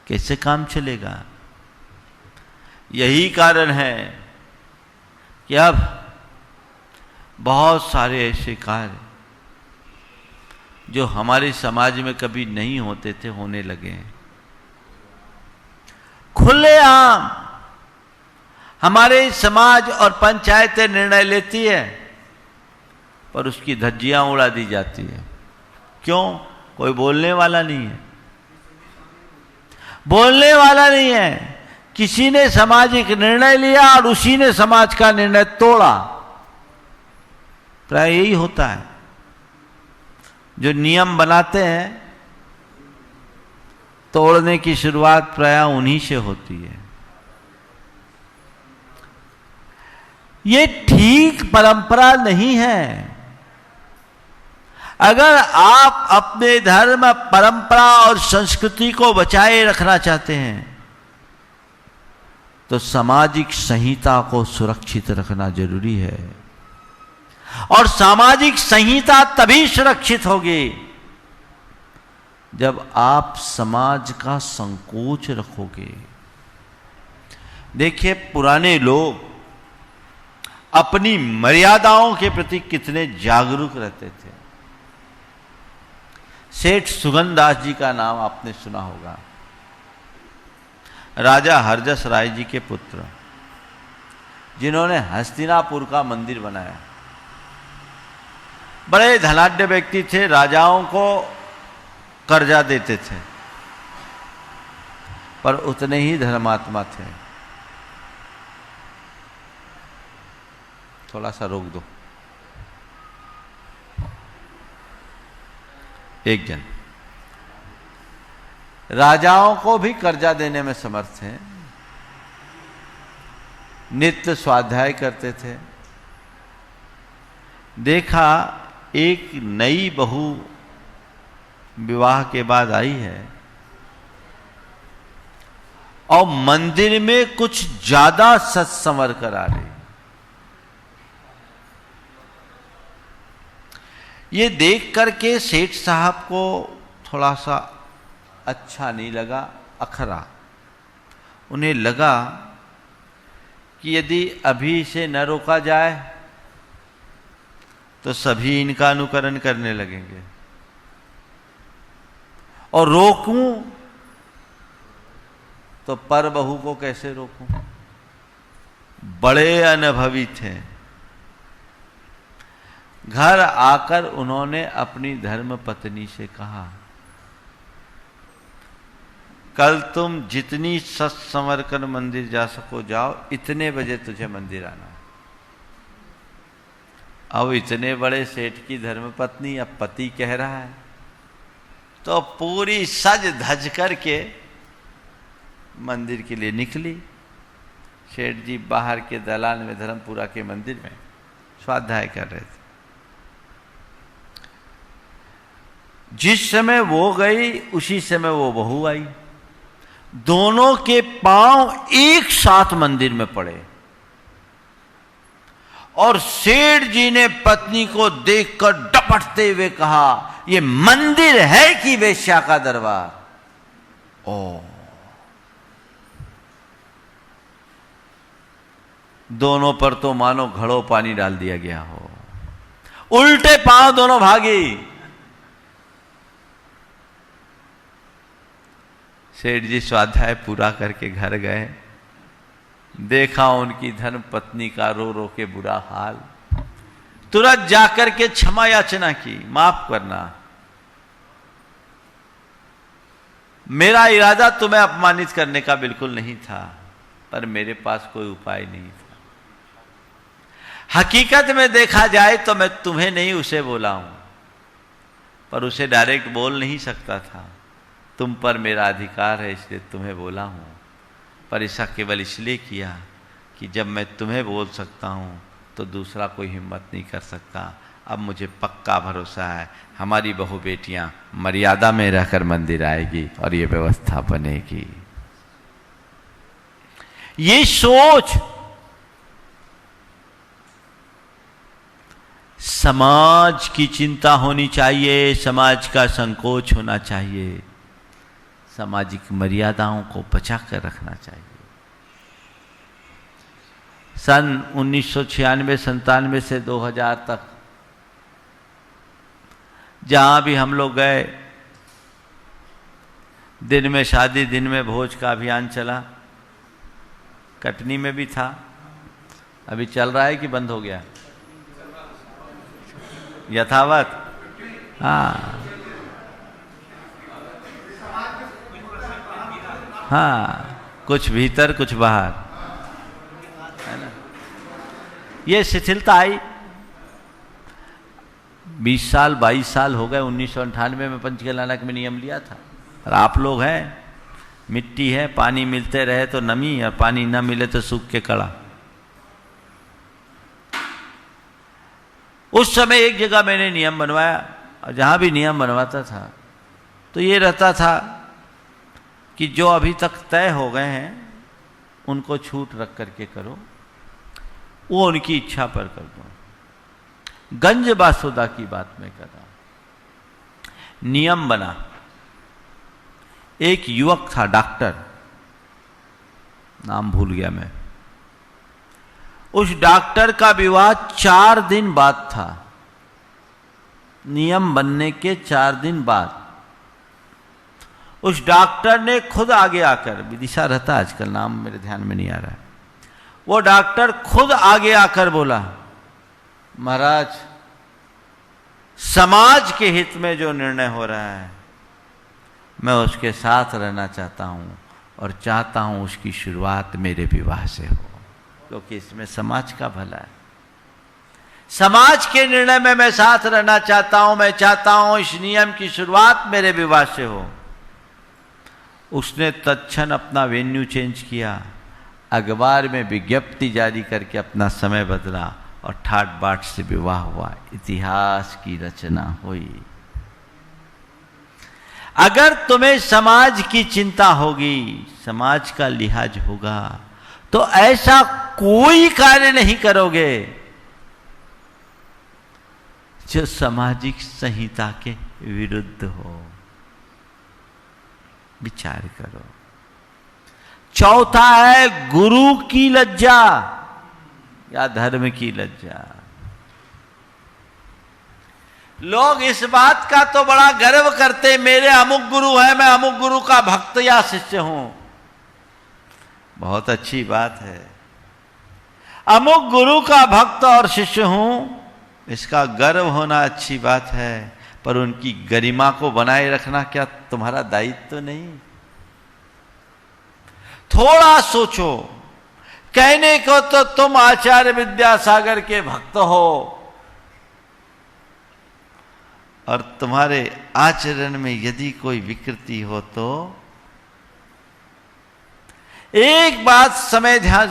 कैसे काम चलेगा? यही कारण है कि अब बहुत सारे ऐसे कार्य जो हमारे समाज में कभी नहीं होते थे होने लगे हैं। खुलेआम हमारे समाज और पंचायतें निर्णय लेती है पर उसकी धज्जियां उड़ा दी जाती है। क्यों? कोई बोलने वाला नहीं है। बोलने वाला नहीं है। किसी ने सामाजिक निर्णय लिया और उसी ने समाज का निर्णय तोड़ा। प्राय यही होता है। जो नियम बनाते हैं तोड़ने की शुरुआत प्राय उन्हीं से होती है। ये ठीक परंपरा नहीं है। अगर आप अपने धर्म, परंपरा और संस्कृति को बचाए रखना चाहते हैं तो सामाजिक संहिता को सुरक्षित रखना जरूरी है। और सामाजिक संहिता तभी सुरक्षित होगी जब आप समाज का संकोच रखोगे। देखिए, पुराने लोग अपनी मर्यादाओं के प्रति कितने जागरूक रहते थे। सेठ सुगंधास जी का नाम आपने सुना होगा। राजा हरजस राय जी के पुत्र, जिन्होंने हस्तिनापुर का मंदिर बनाया। बड़े धनाढ्य व्यक्ति थे, राजाओं को कर्जा देते थे पर उतने ही धर्मात्मा थे। थोड़ा सा रोक दो। एक जन राजाओं को भी कर्जा देने में समर्थ हैं, नित्य स्वाध्याय करते थे। देखा एक नई बहू विवाह के बाद आई है और मंदिर में कुछ ज्यादा सज संवर कर आ रही। ये देख करके सेठ साहब को थोड़ा सा अच्छा नहीं लगा, अखरा। उन्हें लगा कि यदि अभी इसे न रोका जाए तो सभी इनका अनुकरण करने लगेंगे, और रोकूं तो पर बहू को कैसे रोकूं। बड़े अनुभवी थे। घर आकर उन्होंने अपनी धर्म पत्नी से कहा, कल तुम जितनी सच संवर कर मंदिर जा सको जाओ, इतने बजे तुझे मंदिर आना। अब इतने बड़े सेठ की धर्मपत्नी अब पति कह रहा है, तो पूरी सज धज करके मंदिर के लिए निकली। सेठ जी बाहर के दलान में धर्मपुरा के मंदिर में स्वाध्याय कर रहे थे। जिस समय वो गई उसी समय वो बहू आई। दोनों के पांव एक साथ मंदिर में पड़े और सेठ जी ने पत्नी को देखकर डपटते हुए कहा, ये मंदिर है कि वेश्या का दरबार। ओ, दोनों पर तो मानो घड़ों पानी डाल दिया गया हो। उल्टे पांव दोनों भागी। सेठ जी स्वाध्याय पूरा करके घर गए। देखा उनकी धर्म पत्नी का रो रो के बुरा हाल। तुरंत जाकर के क्षमा याचना की, माफ करना, मेरा इरादा तुम्हें अपमानित करने का बिल्कुल नहीं था, पर मेरे पास कोई उपाय नहीं था। हकीकत में देखा जाए तो मैं तुम्हें नहीं उसे बोला हूं, पर उसे डायरेक्ट बोल नहीं सकता था। तुम पर मेरा अधिकार है इसलिए तुम्हें बोला हूं, पर ऐसा केवल इसलिए किया कि जब मैं तुम्हें बोल सकता हूं तो दूसरा कोई हिम्मत नहीं कर सकता। अब मुझे पक्का भरोसा है हमारी बहु बेटियां मर्यादा में रहकर मंदिर आएगी और ये व्यवस्था बनेगी। ये सोच समाज की चिंता होनी चाहिए, समाज का संकोच होना चाहिए, सामाजिक मर्यादाओं को बचा कर रखना चाहिए। सन 1996-97 से 2000 तक जहां भी हम लोग गए, दिन में शादी दिन में भोज का अभियान चला। कटनी में भी था, अभी चल रहा है कि बंद हो गया? यथावत। हाँ हाँ, कुछ भीतर कुछ बाहर, है ना। ये शिथिलता आई। 20 साल 22 साल हो गए। 1998 में पंचकल्याणक में नियम लिया था। और आप लोग हैं, मिट्टी है, पानी मिलते रहे तो नमी, और पानी न मिले तो सूख के कड़ा। उस समय एक जगह मैंने नियम बनवाया, और जहां भी नियम बनवाता था तो ये रहता था कि जो अभी तक तय हो गए हैं उनको छूट रख करके करो, वो उनकी इच्छा पर कर दो। गंज बासुदा की बात मैं कर रहा हूं। नियम बना, एक युवक था डॉक्टर, नाम भूल गया मैं। उस डॉक्टर का विवाह 4 दिन बाद था, नियम बनने के 4 दिन बाद। उस डॉक्टर ने खुद आगे आकर, विदिशा रहता आजकल, नाम मेरे ध्यान में नहीं आ रहा है, वो डॉक्टर खुद आगे आकर बोला, महाराज समाज के हित में जो निर्णय हो रहा है मैं उसके साथ रहना चाहता हूं, और चाहता हूं उसकी शुरुआत मेरे विवाह से हो, क्योंकि इसमें समाज का भला है। समाज के निर्णय में मैं साथ रहना चाहता हूं, मैं चाहता हूं इस नियम की शुरुआत मेरे विवाह से हो। उसने तत्क्षण अपना वेन्यू चेंज किया, अखबार में विज्ञप्ति जारी करके अपना समय बदला और ठाट बाट से विवाह हुआ। इतिहास की रचना हुई। अगर तुम्हें समाज की चिंता होगी, समाज का लिहाज होगा, तो ऐसा कोई कार्य नहीं करोगे जो सामाजिक संहिता के विरुद्ध हो। विचार करो। चौथा है गुरु की लज्जा या धर्म की लज्जा। लोग इस बात का तो बड़ा गर्व करते, मेरे अमुक गुरु है, मैं अमुक गुरु का भक्त या शिष्य हूं। बहुत अच्छी बात है, अमुक गुरु का भक्त और शिष्य हूं, इसका गर्व होना अच्छी बात है, पर उनकी गरिमा को बनाए रखना क्या तुम्हारा दायित्व तो नहीं? थोड़ा सोचो। कहने को तो तुम आचार्य विद्यासागर के भक्त हो, और तुम्हारे आचरण में यदि कोई विकृति हो तो एक बात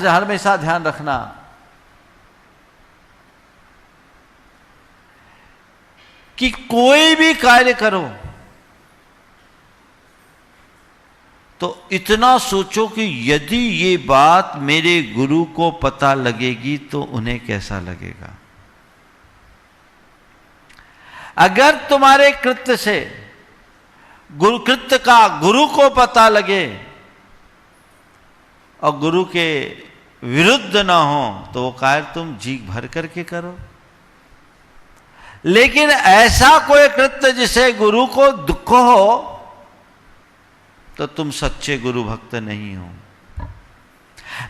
हमेशा ध्यान रखना कि कोई भी कार्य करो तो इतना सोचो कि यदि ये बात मेरे गुरु को पता लगेगी तो उन्हें कैसा लगेगा। अगर तुम्हारे कृत्य से कृत्य का गुरु को पता लगे और गुरु के विरुद्ध ना हो तो वो कार्य तुम जी भर करके करो। लेकिन ऐसा कोई कृत्य जिसे गुरु को दुख हो तो तुम सच्चे गुरु भक्त नहीं हो।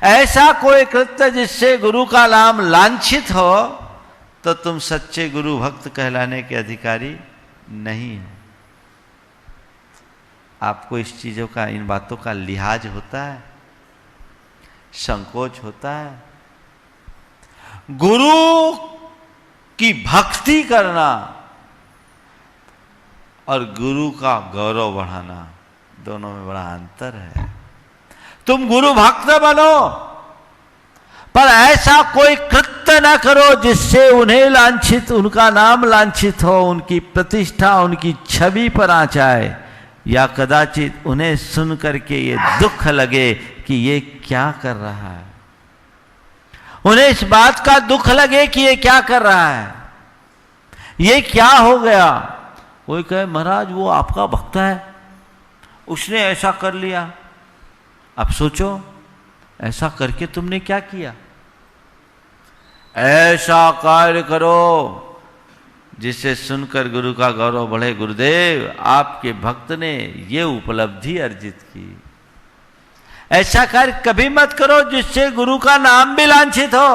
ऐसा कोई कृत्य जिससे गुरु का नाम लांछित हो तो तुम सच्चे गुरु भक्त कहलाने के अधिकारी नहीं हो। आपको इस चीजों का, इन बातों का लिहाज होता है, संकोच होता है। गुरु की भक्ति करना और गुरु का गौरव बढ़ाना, दोनों में बड़ा अंतर है। तुम गुरु भक्त बनो पर ऐसा कोई कृत्य न करो जिससे उन्हें लांछित, उनका नाम लांछित हो, उनकी प्रतिष्ठा, उनकी छवि पर आ जाए, या कदाचित उन्हें सुन करके ये दुख लगे कि ये क्या कर रहा है। उन्हें इस बात का दुख लगे कि ये क्या कर रहा है, ये क्या हो गया। कोई कहे महाराज वो आपका भक्त है, उसने ऐसा कर लिया। अब सोचो ऐसा करके तुमने क्या किया। ऐसा कार्य करो जिसे सुनकर गुरु का गौरव बढ़े। गुरुदेव आपके भक्त ने ये उपलब्धि अर्जित की। ऐसा कार्य कभी मत करो जिससे गुरु का नाम भी लांछित हो।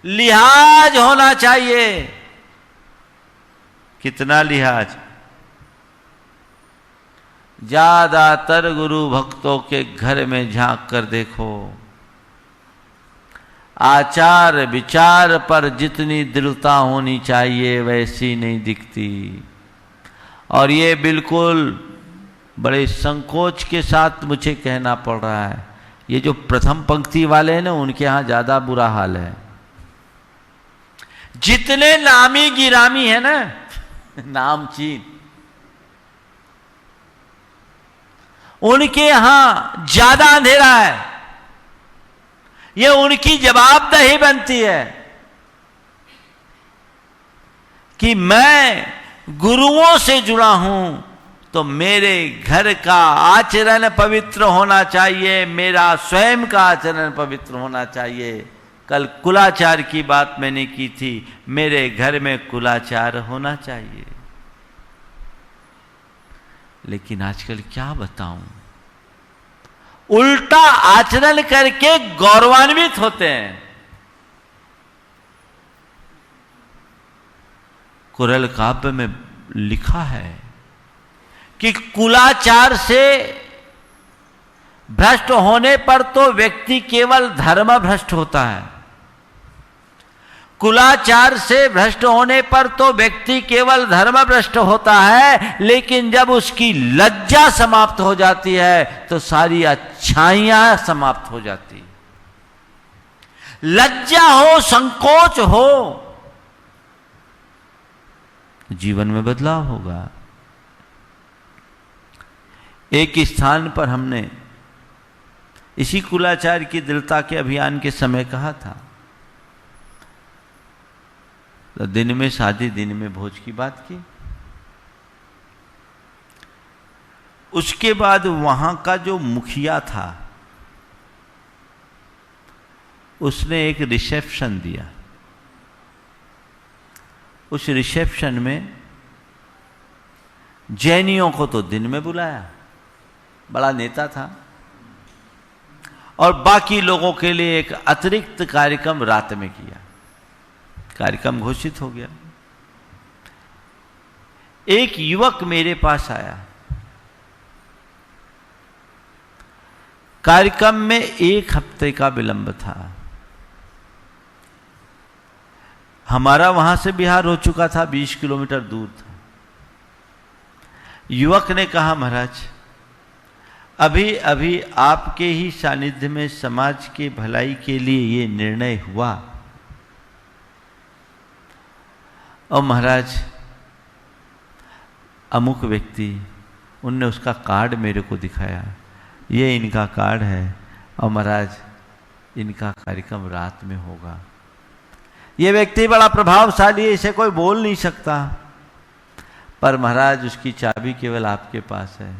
लिहाज होना चाहिए। कितना लिहाज। ज्यादातर गुरु भक्तों के घर में झांक कर देखो, आचार विचार पर जितनी दृढ़ता होनी चाहिए वैसी नहीं दिखती। और ये बिल्कुल बड़े संकोच के साथ मुझे कहना पड़ रहा है, ये जो प्रथम पंक्ति वाले हैं ना उनके यहाँ ज्यादा बुरा हाल है। जितने नामी गिरामी है ना, नामचीन, उनके यहां ज्यादा अंधेरा है। ये उनकी जवाबदेही बनती है कि मैं गुरुओं से जुड़ा हूं तो मेरे घर का आचरण पवित्र होना चाहिए, मेरा स्वयं का आचरण पवित्र होना चाहिए। कल कुलाचार की बात मैंने की थी, मेरे घर में कुलाचार होना चाहिए। लेकिन आजकल क्या बताऊं, उल्टा आचरण करके गौरवान्वित होते हैं। कुरल काव्य में लिखा है कि कुलाचार से भ्रष्ट होने पर तो व्यक्ति केवल धर्म भ्रष्ट होता है। कुलाचार से भ्रष्ट होने पर तो व्यक्ति केवल धर्म भ्रष्ट होता है, लेकिन जब उसकी लज्जा समाप्त हो जाती है तो सारी अच्छाइयां समाप्त हो जाती है। लज्जा हो, संकोच हो, जीवन में बदलाव होगा। एक स्थान पर हमने इसी कुलाचार की दृढ़ता के अभियान के समय कहा था, तो दिन में शादी दिन में भोज की बात की। उसके बाद वहां का जो मुखिया था उसने एक रिसेप्शन दिया। उस रिसेप्शन में जैनियों को तो दिन में बुलाया, बड़ा नेता था, और बाकी लोगों के लिए एक अतिरिक्त कार्यक्रम रात में किया। कार्यक्रम घोषित हो गया। एक युवक मेरे पास आया। कार्यक्रम में 1 हफ्ते का विलंब था। हमारा वहां से बिहार हो चुका था, 20 किलोमीटर दूर था। युवक ने कहा, महाराज अभी अभी आपके ही सानिध्य में समाज के भलाई के लिए ये निर्णय हुआ, और महाराज अमुक व्यक्ति, उनने उसका कार्ड मेरे को दिखाया, ये इनका कार्ड है, और महाराज इनका कार्यक्रम रात में होगा। ये व्यक्ति बड़ा प्रभावशाली है, इसे कोई बोल नहीं सकता, पर महाराज उसकी चाबी केवल आपके पास है।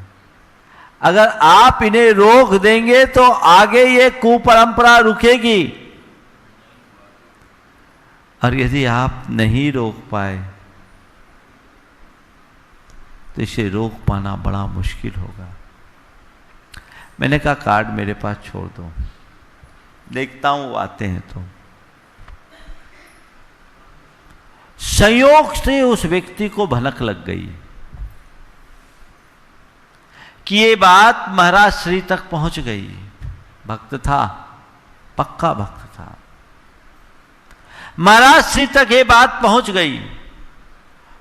अगर आप इन्हें रोक देंगे तो आगे ये कुपरंपरा रुकेगी, और यदि आप नहीं रोक पाए तो इसे रोक पाना बड़ा मुश्किल होगा। मैंने कहा कार्ड मेरे पास छोड़ दो, देखता हूं वो आते हैं तो। संयोग से उस व्यक्ति को भनक लग गई कि ये बात महाराज श्री तक पहुंच गई। भक्त था, पक्का भक्त था। महाराज श्री तक ये बात पहुंच गई।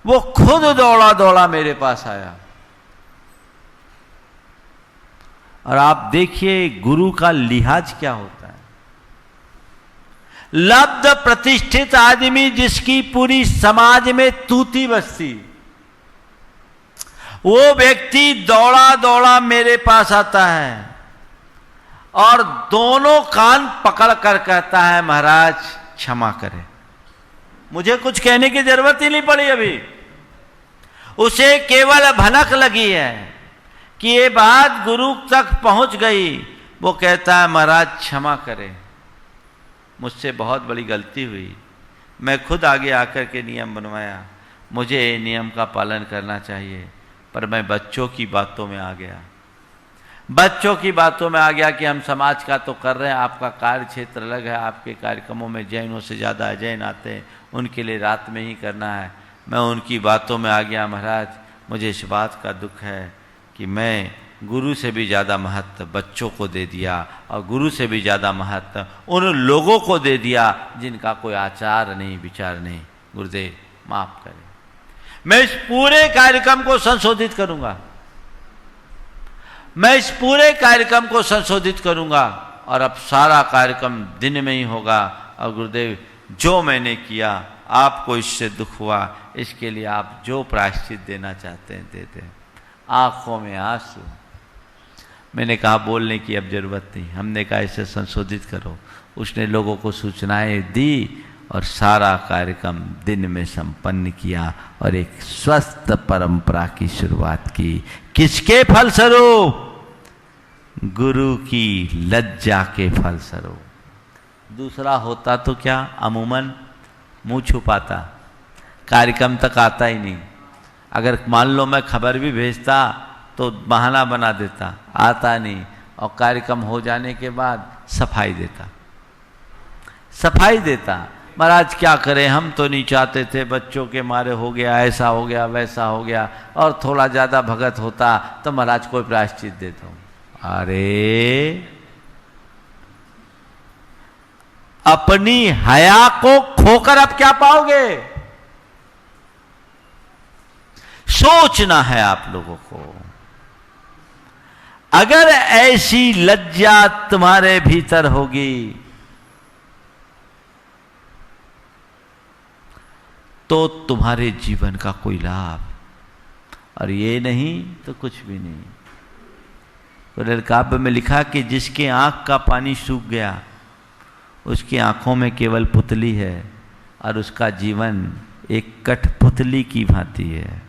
वो खुद दौड़ा दौड़ा मेरे पास आया। और आप देखिए गुरु का लिहाज क्या होता है। लब्ध प्रतिष्ठित आदमी जिसकी पूरी समाज में तूती बसती, वो व्यक्ति दौड़ा दौड़ा मेरे पास आता है और दोनों कान पकड़ कर कहता है, महाराज क्षमा करें। मुझे कुछ कहने की जरूरत ही नहीं पड़ी। अभी उसे केवल भनक लगी है कि ये बात गुरु तक पहुंच गई। वो कहता है, महाराज क्षमा करें, मुझसे बहुत बड़ी गलती हुई। मैं खुद आगे आकर के नियम बनवाया, मुझे नियम का पालन करना चाहिए, पर मैं बच्चों की बातों में आ गया। बच्चों की बातों में आ गया कि हम समाज का तो कर रहे हैं, आपका कार्य क्षेत्र अलग है, आपके कार्यक्रमों में जैनों से ज़्यादा अजैन आते हैं, उनके लिए रात में ही करना है। मैं उनकी बातों में आ गया। महाराज मुझे इस बात का दुख है कि मैं गुरु से भी ज़्यादा महत्व बच्चों को दे दिया, और गुरु से भी ज़्यादा महत्व उन लोगों को दे दिया जिनका कोई आचार नहीं, विचार नहीं। गुरुदेव माफ करें। मैं इस पूरे कार्यक्रम को संशोधित करूंगा, मैं इस पूरे कार्यक्रम को संशोधित करूंगा, और अब सारा कार्यक्रम दिन में ही होगा। और गुरुदेव जो मैंने किया, आपको इससे दुख हुआ, इसके लिए आप जो प्रायश्चित देना चाहते हैं दे दें। आंखों में आंसू। मैंने कहा बोलने की अब जरूरत नहीं। हमने कहा इसे संशोधित करो। उसने लोगों को सूचनाएं दी और सारा कार्यक्रम दिन में संपन्न किया और एक स्वस्थ परंपरा की शुरुआत की। किसके फलस्वरूप? गुरु की लज्जा के फलस्वरूप। दूसरा होता तो क्या, अमूमन मुंह छुपाता, कार्यक्रम तक आता ही नहीं। अगर मान लो मैं खबर भी भेजता तो बहाना बना देता, आता नहीं, और कार्यक्रम हो जाने के बाद सफाई देता, सफाई देता। महाराज क्या करें, हम तो नहीं चाहते थे, बच्चों के मारे हो गया, ऐसा हो गया, वैसा हो गया, और थोड़ा ज़्यादा भगत होता तो महाराज कोई प्रायश्चित देता हूँ। अरे अपनी हया को खोकर अब क्या पाओगे? सोचना है आप लोगों को। अगर ऐसी लज्जा तुम्हारे भीतर होगी तो तुम्हारे जीवन का कोई लाभ, और ये नहीं तो कुछ भी नहीं। कुरल काव्य में लिखा कि जिसके आंख का पानी सूख गया उसकी आंखों में केवल पुतली है और उसका जीवन एक कठपुतली की भांति है।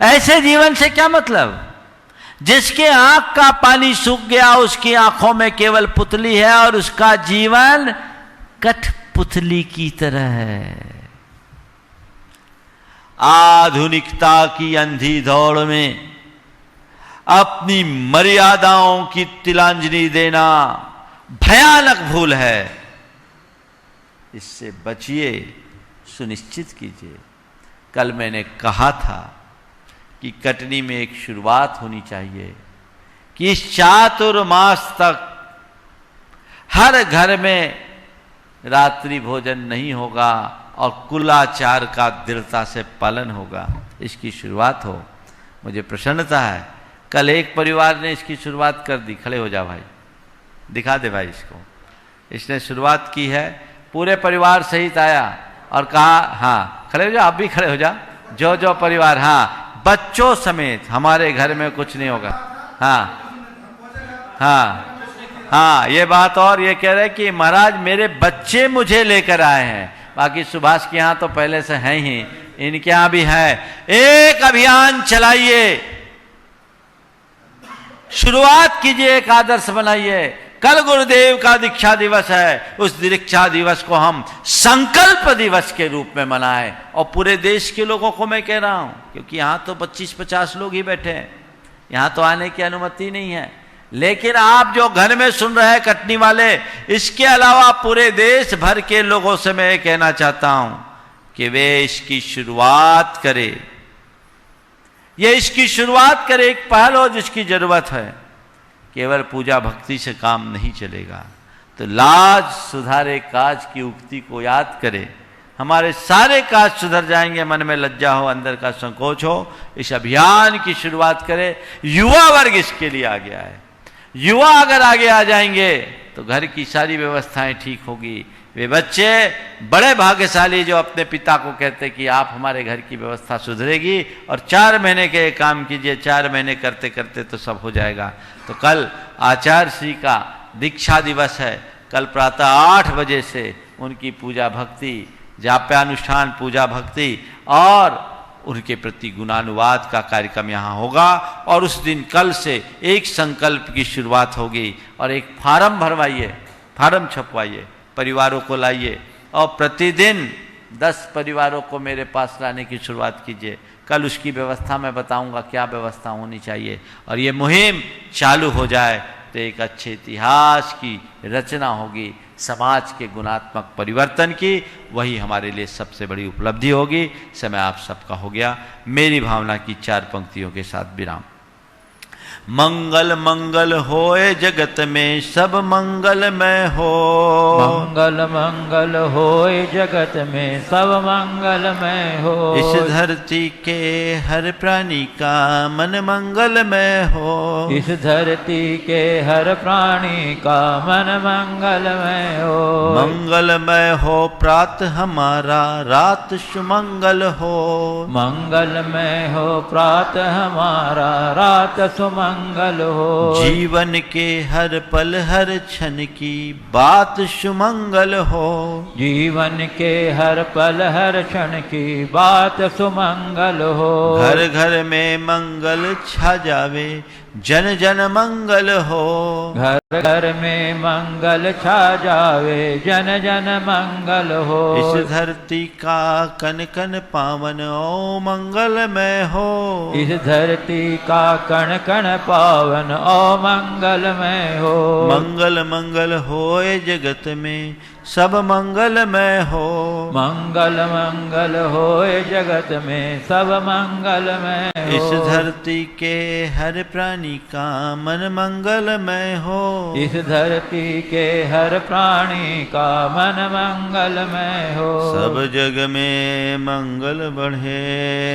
ऐसे जीवन से क्या मतलब? जिसके आंख का पानी सूख गया उसकी आंखों में केवल पुतली है और उसका जीवन कठपुतली की तरह है। आधुनिकता की अंधी दौड़ में अपनी मर्यादाओं की तिलांजलि देना भयानक भूल है। इससे बचिए, सुनिश्चित कीजिए। कल मैंने कहा था कि कटनी में एक शुरुआत होनी चाहिए कि इस चातुर्मास तक हर घर में रात्रि भोजन नहीं होगा और कुलाचार का दृढ़ता से पालन होगा। इसकी शुरुआत हो। मुझे प्रसन्नता है, कल एक परिवार ने इसकी शुरुआत कर दी। खड़े हो जा भाई, दिखा दे भाई इसको। इसने शुरुआत की है, पूरे परिवार सहित आया और कहा, हाँ खड़े हो जा, आप भी खड़े हो जा। जो जो परिवार, हाँ बच्चों समेत, हमारे घर में कुछ नहीं होगा। हाँ हाँ हाँ, ये बात। और ये कह रहे कि महाराज मेरे बच्चे मुझे लेकर आए हैं, बाकी सुभाष के यहाँ तो पहले से हैं ही, इनके यहाँ भी है। एक अभियान चलाइए, शुरुआत कीजिए, एक आदर्श बनाइए। कल गुरुदेव का दीक्षा दिवस है, उस दीक्षा दिवस को हम संकल्प दिवस के रूप में मनाएं। और पूरे देश के लोगों को मैं कह रहा हूं, क्योंकि यहां तो 25-50 लोग ही बैठे हैं, यहां तो आने की अनुमति नहीं है। लेकिन आप जो घर में सुन रहे हैं कटनी वाले, इसके अलावा पूरे देश भर के लोगों से मैं कहना चाहता हूं कि वे इसकी शुरुआत करें। ये इसकी शुरुआत करे, एक पहल हो जिसकी जरूरत है। केवल पूजा भक्ति से काम नहीं चलेगा, तो लाज सुधारे काज की उक्ति को याद करें। हमारे सारे काज सुधर जाएंगे। मन में लज्जा हो, अंदर का संकोच हो, इस अभियान की शुरुआत करें। युवा वर्ग इसके लिए आ गया है। युवा अगर आगे आ जाएंगे तो घर की सारी व्यवस्थाएं ठीक होगी। वे बच्चे बड़े भाग्यशाली जो अपने पिता को कहते कि आप हमारे घर की व्यवस्था सुधरेगी, और 4 महीने के काम कीजिए, 4 महीने करते करते तो सब हो जाएगा। तो कल आचार्य श्री का दीक्षा दिवस है। कल प्रातः 8 बजे से उनकी पूजा भक्ति, जाप्यानुष्ठान, पूजा भक्ति और उनके प्रति गुणानुवाद का कार्यक्रम यहाँ होगा। और उस दिन कल से एक संकल्प की शुरुआत होगी और एक फार्म भरवाइए, फार्म छपवाइए, परिवारों को लाइए और प्रतिदिन 10 परिवारों को मेरे पास लाने की शुरुआत कीजिए। कल उसकी व्यवस्था मैं बताऊंगा क्या व्यवस्था होनी चाहिए, और ये मुहिम चालू हो जाए तो एक अच्छे इतिहास की रचना होगी, समाज के गुणात्मक परिवर्तन की। वही हमारे लिए सबसे बड़ी उपलब्धि होगी। समय आप सबका हो गया। मेरी भावना की 4 पंक्तियों के साथ विराम। मंगल मंगल होए जगत में सब मंगलमय हो। मंगल मंगल होए जगत में सब मंगलमय हो। इस धरती के हर प्राणी का मन मंगलमय हो। इस धरती के हर प्राणी का मन मंगलमय हो। मंगलमय हो प्रात हमारा, रात सुमंगल हो। मंगलमय हो प्रात हमारा, रात सुमंगल हो। जीवन के हर पल हर क्षण की बात सुमंगल हो। जीवन के हर पल हर क्षण की बात सुमंगल हो। घर घर में मंगल छा जावे, जन जन मंगल हो। घर घर में मंगल छा जावे, जन जन मंगल हो। इस धरती का कन कन पावन ओ मंगलमय हो। इस धरती का कण कण पावन ओ मंगलमय हो। मंगल मंगल होए जगत में सब मंगलमय हो। मंगल मंगल होए जगत में सब मंगलमय हो। इस धरती के हर प्राणी का मन मंगलमय हो। इस धरती के हर प्राणी का मन मंगलमय हो। सब जग में मंगल बढ़े।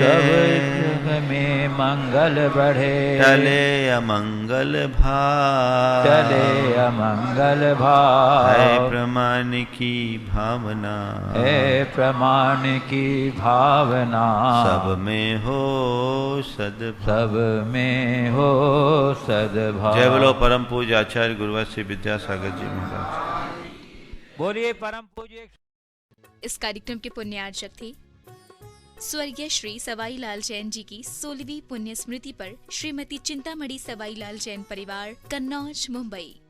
सब जग में मंगल बढ़े। टले अमंगल भाव। टले अमंगल भाव। है प्रमाण की भावना। है प्रमाण की भावना। सब में हो सद्भाव। सब में हो सद्भाव। जय बोलो परम पूज्य आचार्य गुरुवर श्री विद्यासागर जी महाराज। बोलिए परम पूज्य। इस कार्यक्रम के पुण्यार्चक थे स्वर्गीय श्री सवाई लाल जैन जी की 16वीं पुण्य स्मृति पर श्रीमती चिंतामणि सवाई लाल जैन परिवार, कन्नौज, मुंबई।